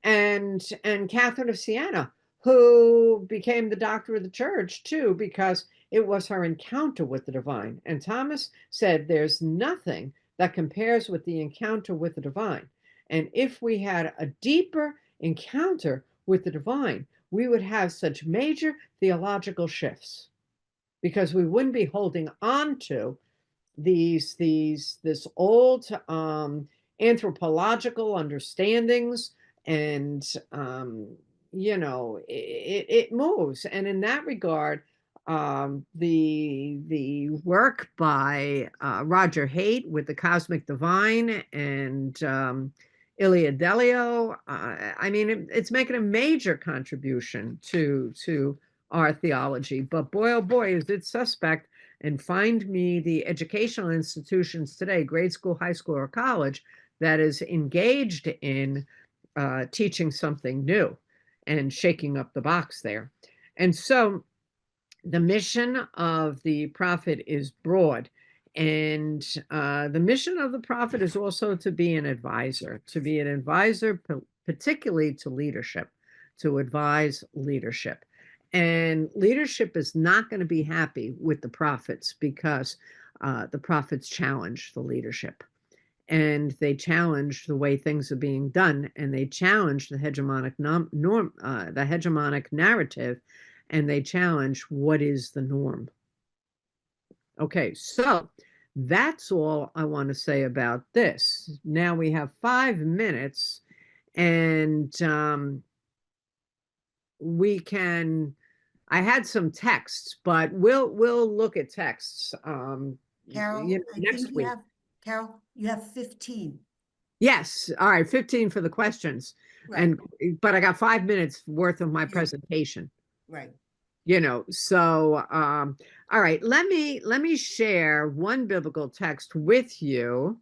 And Catherine of Siena, who became the doctor of the church too, because it was her encounter with the divine. And Thomas said, there's nothing that compares with the encounter with the divine. And if we had a deeper encounter with the divine, we would have such major theological shifts, because we wouldn't be holding on to this old anthropological understandings, and it moves. And in that regard, the work by Roger Haight with the Cosmic Divine and Ilia Delio, I mean, it's making a major contribution to our theology. But boy, oh boy, is it suspect. And find me the educational institutions today, grade school, high school, or college, that is engaged in teaching something new and shaking up the box there. And so the mission of the prophet is broad. And the mission of the prophet is also to be an advisor, particularly to leadership, to advise leadership. And leadership is not going to be happy with the prophets, because the prophets challenge the leadership, and they challenge the way things are being done, and they challenge the hegemonic the hegemonic narrative, and they challenge what is the norm. Okay, so that's all I want to say about this. Now we have 5 minutes, and we can. I had some texts, but we'll look at texts Carol, next week. Carol, you have 15. Yes, all right, 15 for the questions. Right. But I got 5 minutes worth of my Yeah. presentation. Right. So all right, let me share one biblical text with you.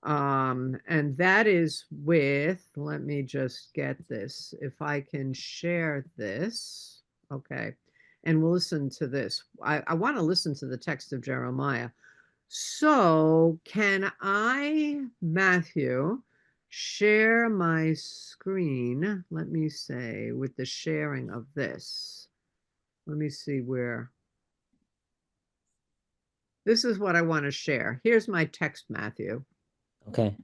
And that is with, let me just get this, if I can share this. Okay. And we'll listen to this. I want to listen to the text of Jeremiah. So can I, Matthew, share my screen? Let me say, with the sharing of this. Let me see where. This is what I want to share. Here's my text, Matthew. Okay.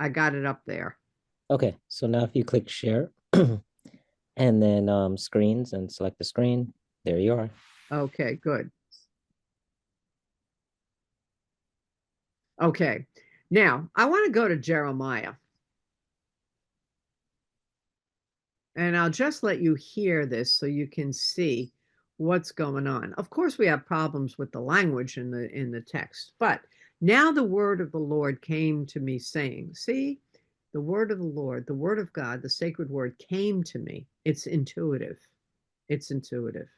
I got it up there. Okay. So now if you click share and then screens and select the screen, there you are. Okay, good. Okay. Now, I want to go to Jeremiah. And I'll just let you hear this so you can see what's going on. Of course, we have problems with the language in the text, but now the word of the Lord came to me saying, see, the word of the Lord, the word of God, the sacred word came to me. It's intuitive. It's intuitive.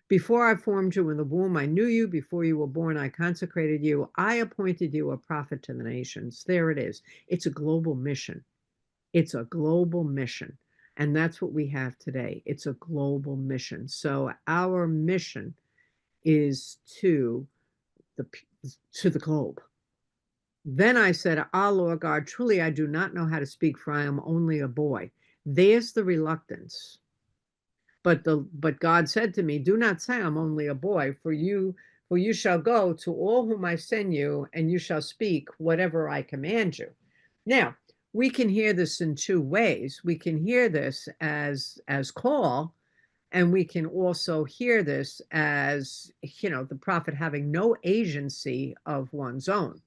Before I formed you in the womb, I knew you. Before you were born, I consecrated you. I appointed you a prophet to the nations. There it is. It's a global mission. It's a global mission. And that's what we have today. It's a global mission. So our mission is to the globe. Then I said, Ah, Lord God, truly I do not know how to speak, for I am only a boy. There's the reluctance. But God said to me, do not say I'm only a boy, for you shall go to all whom I send you, and you shall speak whatever I command you. Now, we can hear this in two ways. We can hear this as call, and we can also hear this as, the prophet having no agency of one's own.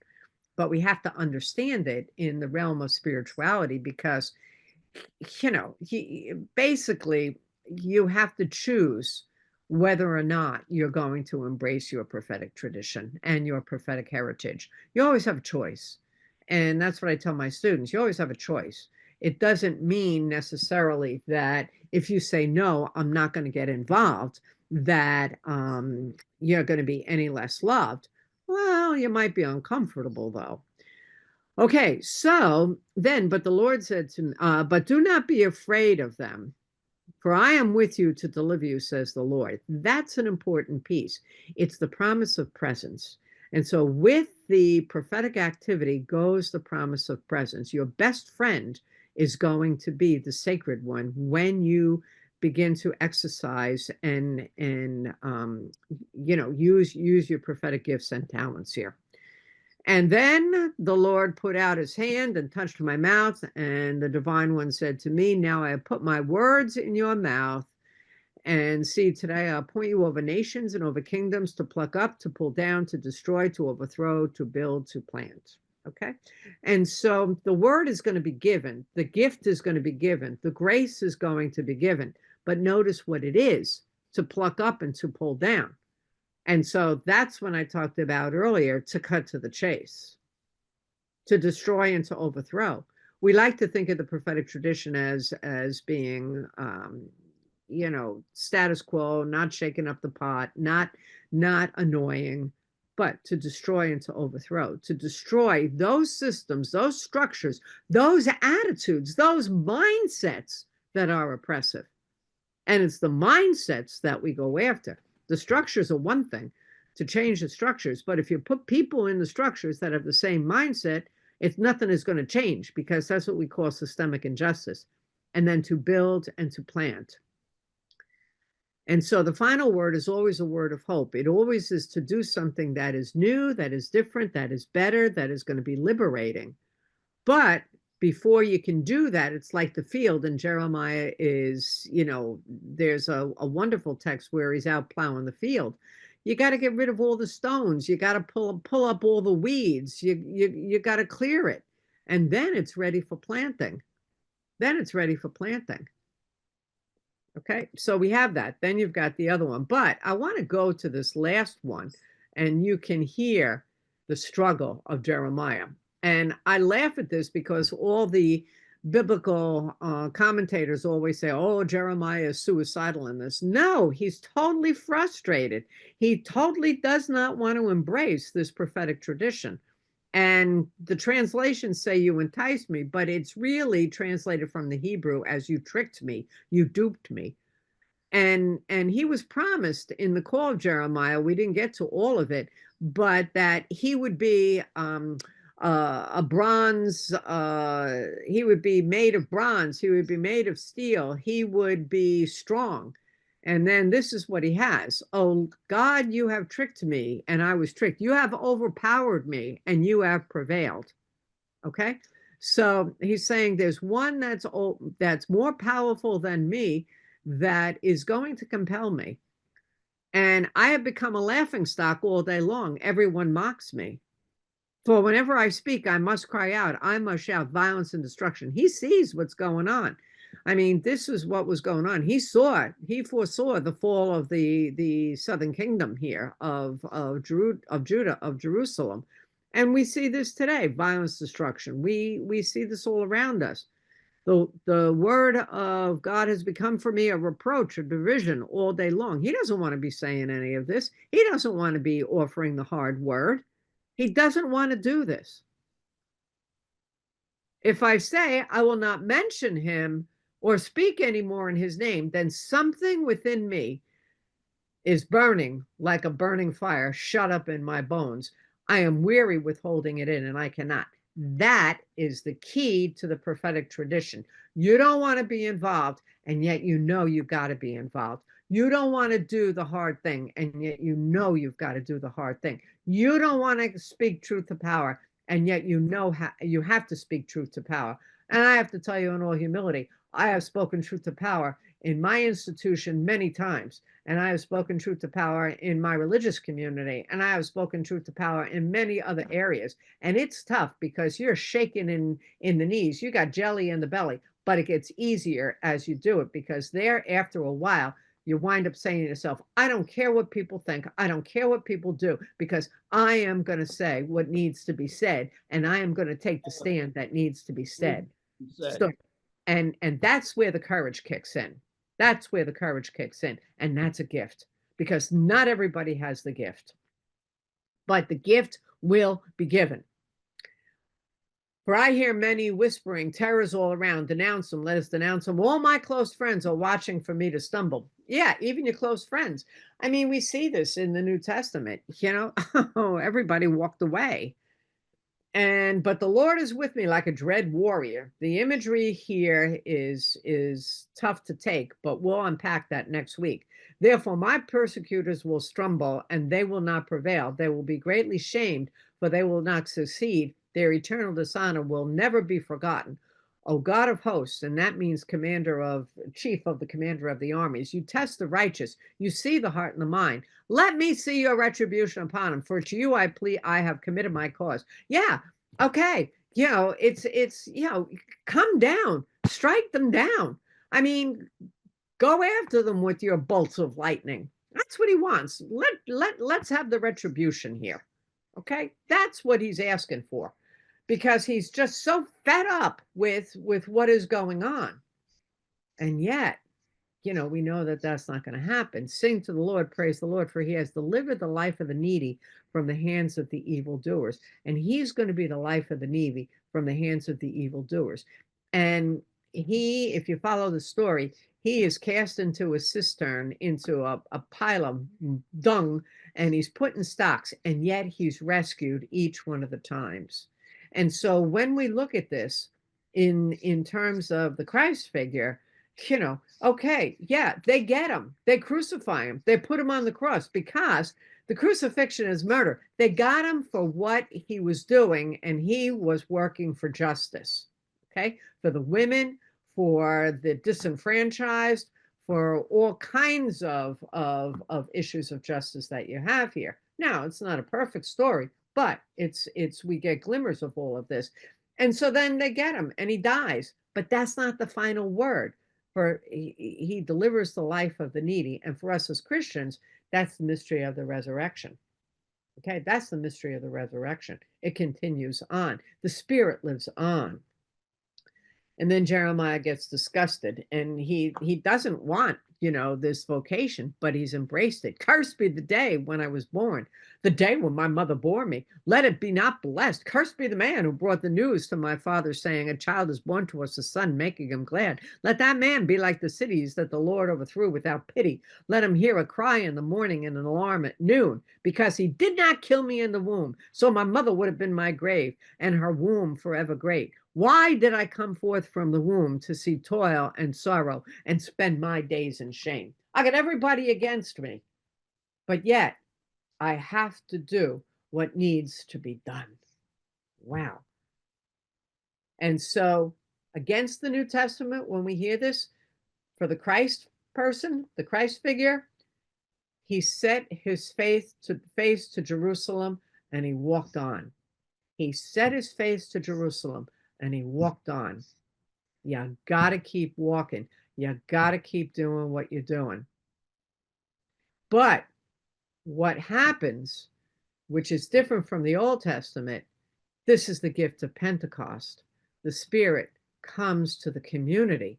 But we have to understand it in the realm of spirituality, because, basically, you have to choose whether or not you're going to embrace your prophetic tradition and your prophetic heritage. You always have a choice. And that's what I tell my students. You always have a choice. It doesn't mean necessarily that if you say, no, I'm not going to get involved, that you're going to be any less loved. Well, you might be uncomfortable, though. Okay, so then, but the Lord said to me, but do not be afraid of them, for I am with you to deliver you, says the Lord. That's an important piece. It's the promise of presence. And so with the prophetic activity goes the promise of presence. Your best friend is going to be the sacred one when you begin to exercise and use your prophetic gifts and talents here. And then the Lord put out his hand and touched my mouth, and the divine one said to me, now I have put my words in your mouth. And see, today I'll appoint you over nations and over kingdoms, to pluck up, to pull down, to destroy, to overthrow, to build, to plant. Okay. And so the word is going to be given. The gift is going to be given. The grace is going to be given. But notice what it is: to pluck up and to pull down. And so that's when I talked about earlier, to cut to the chase, to destroy and to overthrow. We like to think of the prophetic tradition as being, status quo, not shaking up the pot, not annoying, but to destroy and to overthrow, to destroy those systems, those structures, those attitudes, those mindsets that are oppressive. And it's the mindsets that we go after. The structures are one thing, to change the structures, but if you put people in the structures that have the same mindset, nothing is going to change, because that's what we call systemic injustice. And then to build and to plant. And so the final word is always a word of hope. It always is to do something that is new, that is different, that is better, that is going to be liberating. But before you can do that, it's like the field, and Jeremiah is, there's a wonderful text where he's out plowing the field. You got to get rid of all the stones. You got to pull up all the weeds. You got to clear it. And then it's ready for planting. Okay, so we have that. Then you've got the other one. But I want to go to this last one, and you can hear the struggle of Jeremiah. And I laugh at this because all the biblical commentators always say, oh, Jeremiah is suicidal in this. No, he's totally frustrated. He totally does not want to embrace this prophetic tradition. And the translations say you enticed me, but it's really translated from the Hebrew as you tricked me, you duped me. And he was promised in the call of Jeremiah, we didn't get to all of it, but that he would be a bronze, he would be made of bronze, he would be made of steel, he would be strong. And then this is what he has. Oh, God, you have tricked me, and I was tricked. You have overpowered me, and you have prevailed. Okay? So he's saying there's one that's more powerful than me that is going to compel me. And I have become a laughingstock all day long. Everyone mocks me. For whenever I speak, I must cry out. I must shout violence and destruction. He sees what's going on. I mean, this is what was going on. He foresaw the fall of the southern kingdom here of Judah, of Jerusalem. And we see this today, violence, destruction. We see this all around us. The word of God has become for me a reproach, a derision all day long. He doesn't want to be saying any of this. He doesn't want to be offering the hard word. He doesn't want to do this. If I say I will not mention him or speak anymore in his name, then something within me is burning like a burning fire shut up in my bones. I am weary with holding it in, and I cannot. That is the key to the prophetic tradition. You don't want to be involved, and yet you know you've got to be involved. You don't want to do the hard thing, and yet you know you've got to do the hard thing. You don't want to speak truth to power, and yet you know you have to speak truth to power. And I have to tell you in all humility, I have spoken truth to power in my institution many times, and I have spoken truth to power in my religious community, and I have spoken truth to power in many other areas. And it's tough because you're shaking in the knees. You got jelly in the belly, but it gets easier as you do it, because there, after a while, you wind up saying to yourself, I don't care what people think. I don't care what people do, because I am going to say what needs to be said, and I am going to take the stand that needs to be said. So, and that's where the courage kicks in. That's where the courage kicks in. And that's a gift, because not everybody has the gift. But the gift will be given. For I hear many whispering, terrors all around, denounce them, let us denounce them. All my close friends are watching for me to stumble. Yeah, even your close friends. I mean, we see this in the New Testament, everybody walked away. but the Lord is with me like a dread warrior. The imagery here is tough to take, but we'll unpack that next week. Therefore, my persecutors will stumble, and they will not prevail. They will be greatly shamed, for they will not succeed. Their eternal dishonor will never be forgotten. O God of hosts, and that means chief of the commander of the armies, you test the righteous, you see the heart and the mind. Let me see your retribution upon them, for to you I plead, I have committed my cause. Yeah, okay, it's come down, strike them down. I mean, go after them with your bolts of lightning. That's what he wants. Let's have the retribution here. Okay, that's what he's asking for, because he's just so fed up with what is going on. And yet, we know that that's not going to happen. Sing to the Lord, praise the Lord, for he has delivered the life of the needy from the hands of the evildoers. And he's going to be the life of the needy from the hands of the evildoers. And he, if you follow the story, he is cast into a cistern, into a pile of dung, and he's put in stocks, and yet he's rescued each one of the times. And so when we look at this in terms of the Christ figure, okay, yeah, they get him, they crucify him, they put him on the cross, because the crucifixion is murder. They got him for what he was doing, and he was working for justice, okay, for the women, for the disenfranchised, for all kinds of issues of justice that you have here. Now, it's not a perfect story, but we get glimmers of all of this. And so then they get him, and he dies, but that's not the final word. For he delivers the life of the needy. And for us as Christians, that's the mystery of the resurrection. Okay, that's the mystery of the resurrection. It continues on. The Spirit lives on. And then Jeremiah gets disgusted, and he doesn't want, this vocation, but he's embraced it. Cursed be the day when I was born, the day when my mother bore me. Let it be not blessed. Cursed be the man who brought the news to my father, saying, a child is born to us, a son, making him glad. Let that man be like the cities that the Lord overthrew without pity. Let him hear a cry in the morning and an alarm at noon, because he did not kill me in the womb. So my mother would have been my grave, and her womb forever great. Why did I come forth from the womb to see toil and sorrow and spend my days in shame? I got everybody against me, but yet I have to do what needs to be done. Wow. And so against the New Testament, when we hear this, for the Christ person, the Christ figure, he set his face to Jerusalem, and he walked on. He set his face to Jerusalem, and he walked on. You got to keep walking. You got to keep doing what you're doing. But what happens, which is different from the Old Testament, this is the gift of Pentecost. The Spirit comes to the community,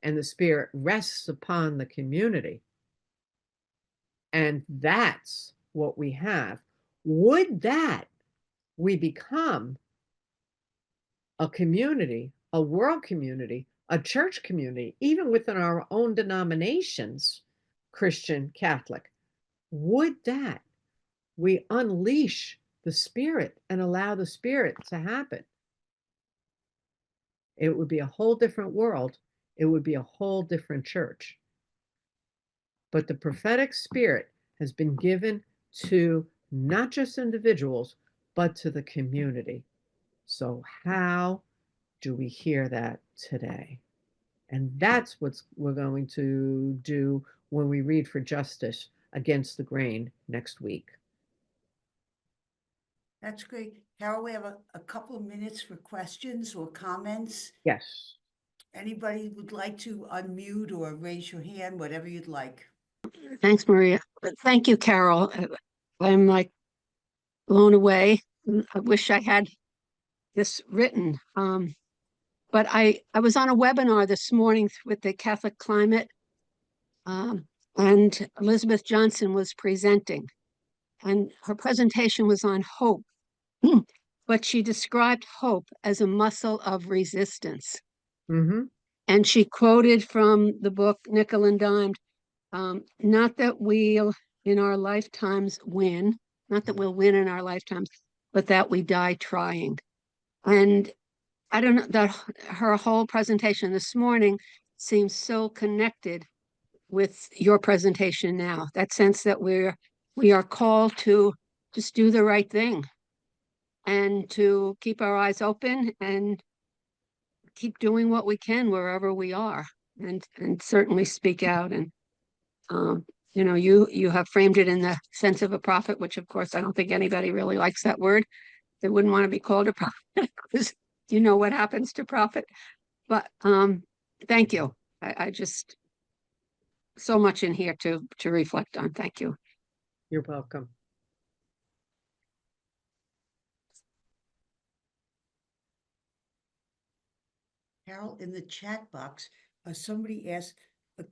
and the Spirit rests upon the community. And that's what we have. Would that we become a community, a world community, a church community, even within our own denominations, Christian, Catholic, would that we unleash the Spirit and allow the Spirit to happen? It would be a whole different world. It would be a whole different church. But the prophetic spirit has been given to not just individuals, but to the community. So how do we hear that today? And that's what we're going to do when we read for justice against the grain next week. That's great. Carol, we have a couple of minutes for questions or comments. Yes. Anybody would like to unmute or raise your hand, whatever you'd like. Thanks, Maria. Thank you, Carol. I'm like blown away. I wish I had this written. But I was on a webinar this morning with the Catholic Climate, and Elizabeth Johnson was presenting, and her presentation was on hope, but she described hope as a muscle of resistance. Mm-hmm. And she quoted from the book Nickel and Dimed, not that we'll in our lifetimes win, not that we'll win in our lifetimes, but that we die trying. And I don't know that her whole presentation this morning seems so connected with your presentation now. That sense that we are called to just do the right thing and to keep our eyes open and keep doing what we can wherever we are, and certainly speak out. And you know, you have framed it in the sense of a prophet, which of course I don't think anybody really likes that word. They wouldn't want to be called a prophet because you know what happens to prophet. But thank you. I just so much in here to reflect on. Thank you. You're welcome. Carol, in the chat box, somebody asked,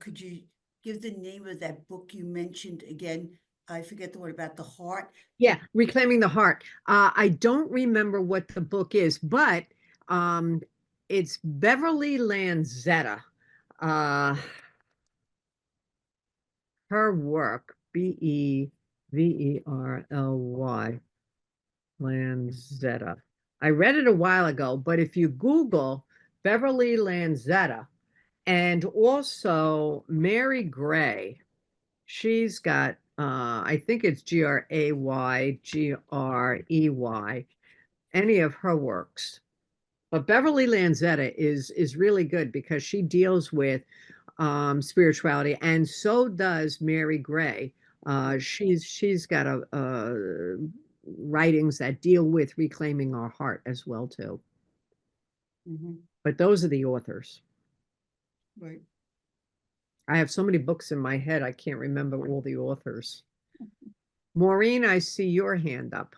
could you give the name of that book you mentioned again? I forget the one about the heart. Yeah, Reclaiming the Heart. I don't remember what the book is, but it's Beverly Lanzetta. Her work, Beverly Lanzetta. I read it a while ago, but if you Google Beverly Lanzetta and also Mary Gray, she's got I think it's Graygrey, any of her works. But Beverly Lanzetta is really good because she deals with spirituality, and so does Mary Gray. She's got a writings that deal with reclaiming our heart as well too. Mhm. But those are the authors. Right. I have so many books in my head, I can't remember all the authors. Maureen, I see your hand up.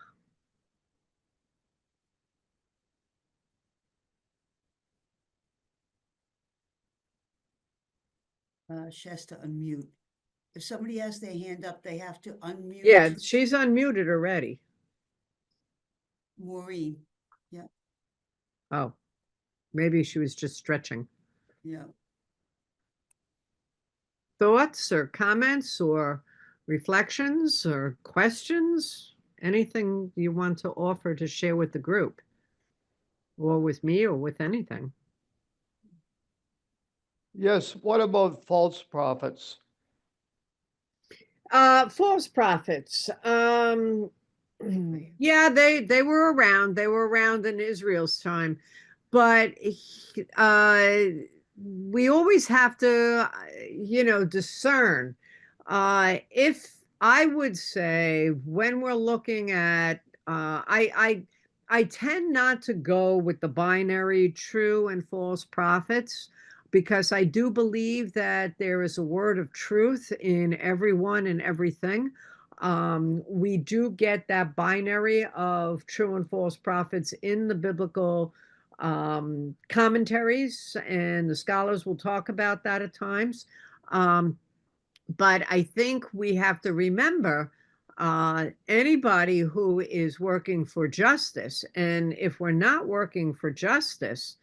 She has to unmute. If somebody has their hand up, they have to unmute. Yeah, she's unmuted already. Maureen. Yeah, Oh, maybe she was just stretching. yeah. Thoughts or comments or reflections or questions? Anything you want to offer to share with the group? Or with me or with anything? Yes, what about false prophets? False prophets. Yeah, they were around. They were around in Israel's time, but we always have to, discern. If I would say when we're looking at, I tend not to go with the binary true and false prophets, because I do believe that there is a word of truth in everyone and everything. We do get that binary of true and false prophets in the biblical commentaries, and the scholars will talk about that at times. But I think we have to remember anybody who is working for justice, and if we're not working for justice,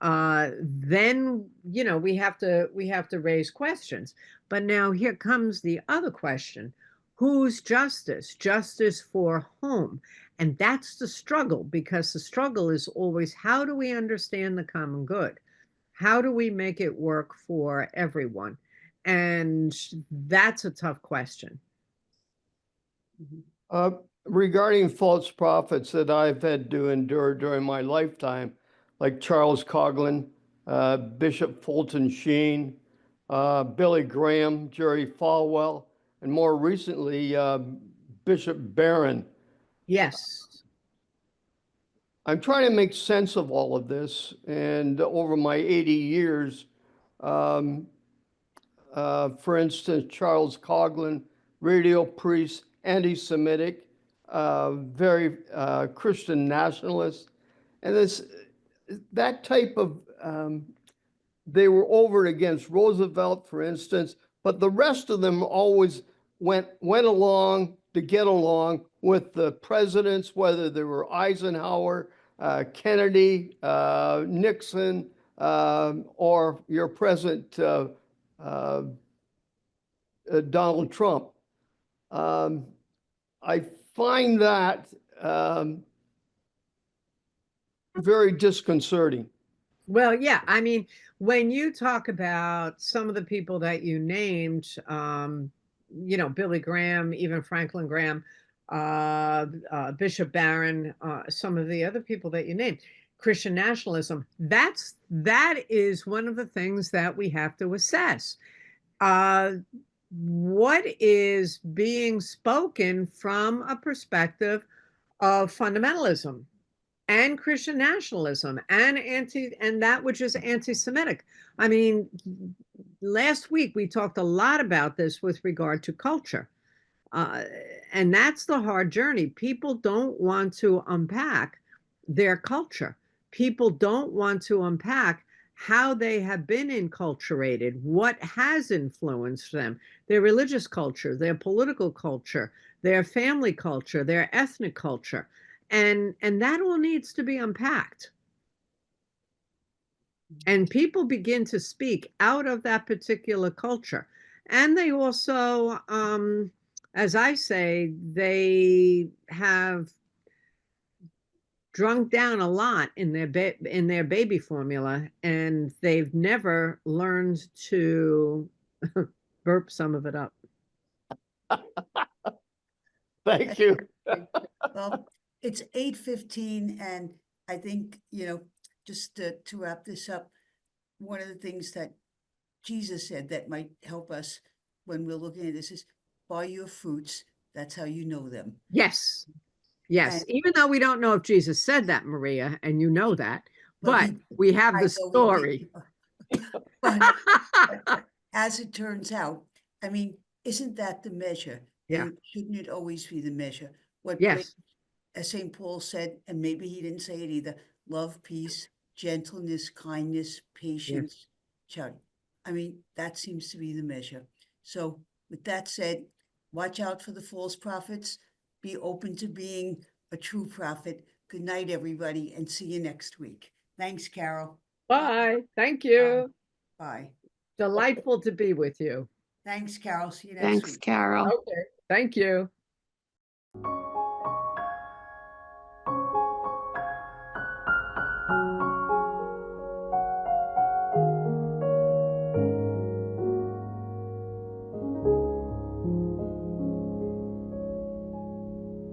then we have to raise questions. But now here comes the other question: whose justice? Justice for whom? And that's the struggle, because the struggle is always, how do we understand the common good? How do we make it work for everyone? And that's a tough question. Regarding false prophets that I've had to endure during my lifetime, like Charles Coughlin, Bishop Fulton Sheen, Billy Graham, Jerry Falwell, and more recently, Bishop Barron. Yes. I'm trying to make sense of all of this. And over my 80 years, for instance, Charles Coughlin, radio priest, anti-Semitic, very Christian nationalist. And that type of, they were over against Roosevelt, for instance, but the rest of them always went along to get along with the presidents, whether they were Eisenhower, Kennedy, Nixon, or your present Donald Trump. I find that very disconcerting. Well, yeah, I mean, when you talk about some of the people that you named, Billy Graham, even Franklin Graham, Bishop Barron, some of the other people that you named, Christian nationalism, that is one of the things that we have to assess. What is being spoken from a perspective of fundamentalism and Christian nationalism and that which is anti-Semitic? I mean, last week we talked a lot about this with regard to culture. And that's the hard journey. People don't want to unpack their culture. People don't want to unpack how they have been enculturated, what has influenced them, their religious culture, their political culture, their family culture, their ethnic culture. And that all needs to be unpacked. And people begin to speak out of that particular culture. And they also, as I say, they have drunk down a lot in their baby formula, and they've never learned to burp some of it up. Thank you. Well, it's 8:15, and I think, just to wrap this up, one of the things that Jesus said that might help us when we're looking at this is, by your fruits, that's how you know them. Yes. Yes. And- Even though we don't know if Jesus said that, Maria, and you know that, Well, but we have I the know he story. did. But as it turns out, I mean, isn't that the measure? Yeah. And shouldn't it always be the measure? What Yes. as St. Paul said, and maybe he didn't say it either, love, peace, gentleness, kindness, patience, charity. I mean, that seems to be the measure. So with that said, watch out for the false prophets. Be open to being a true prophet. Good night, everybody, and see you next week. Thanks, Carol. Bye. Thank you. Bye. Delightful to be with you. Thanks, Carol. See you next Thanks, week. Carol. Okay. Thank you.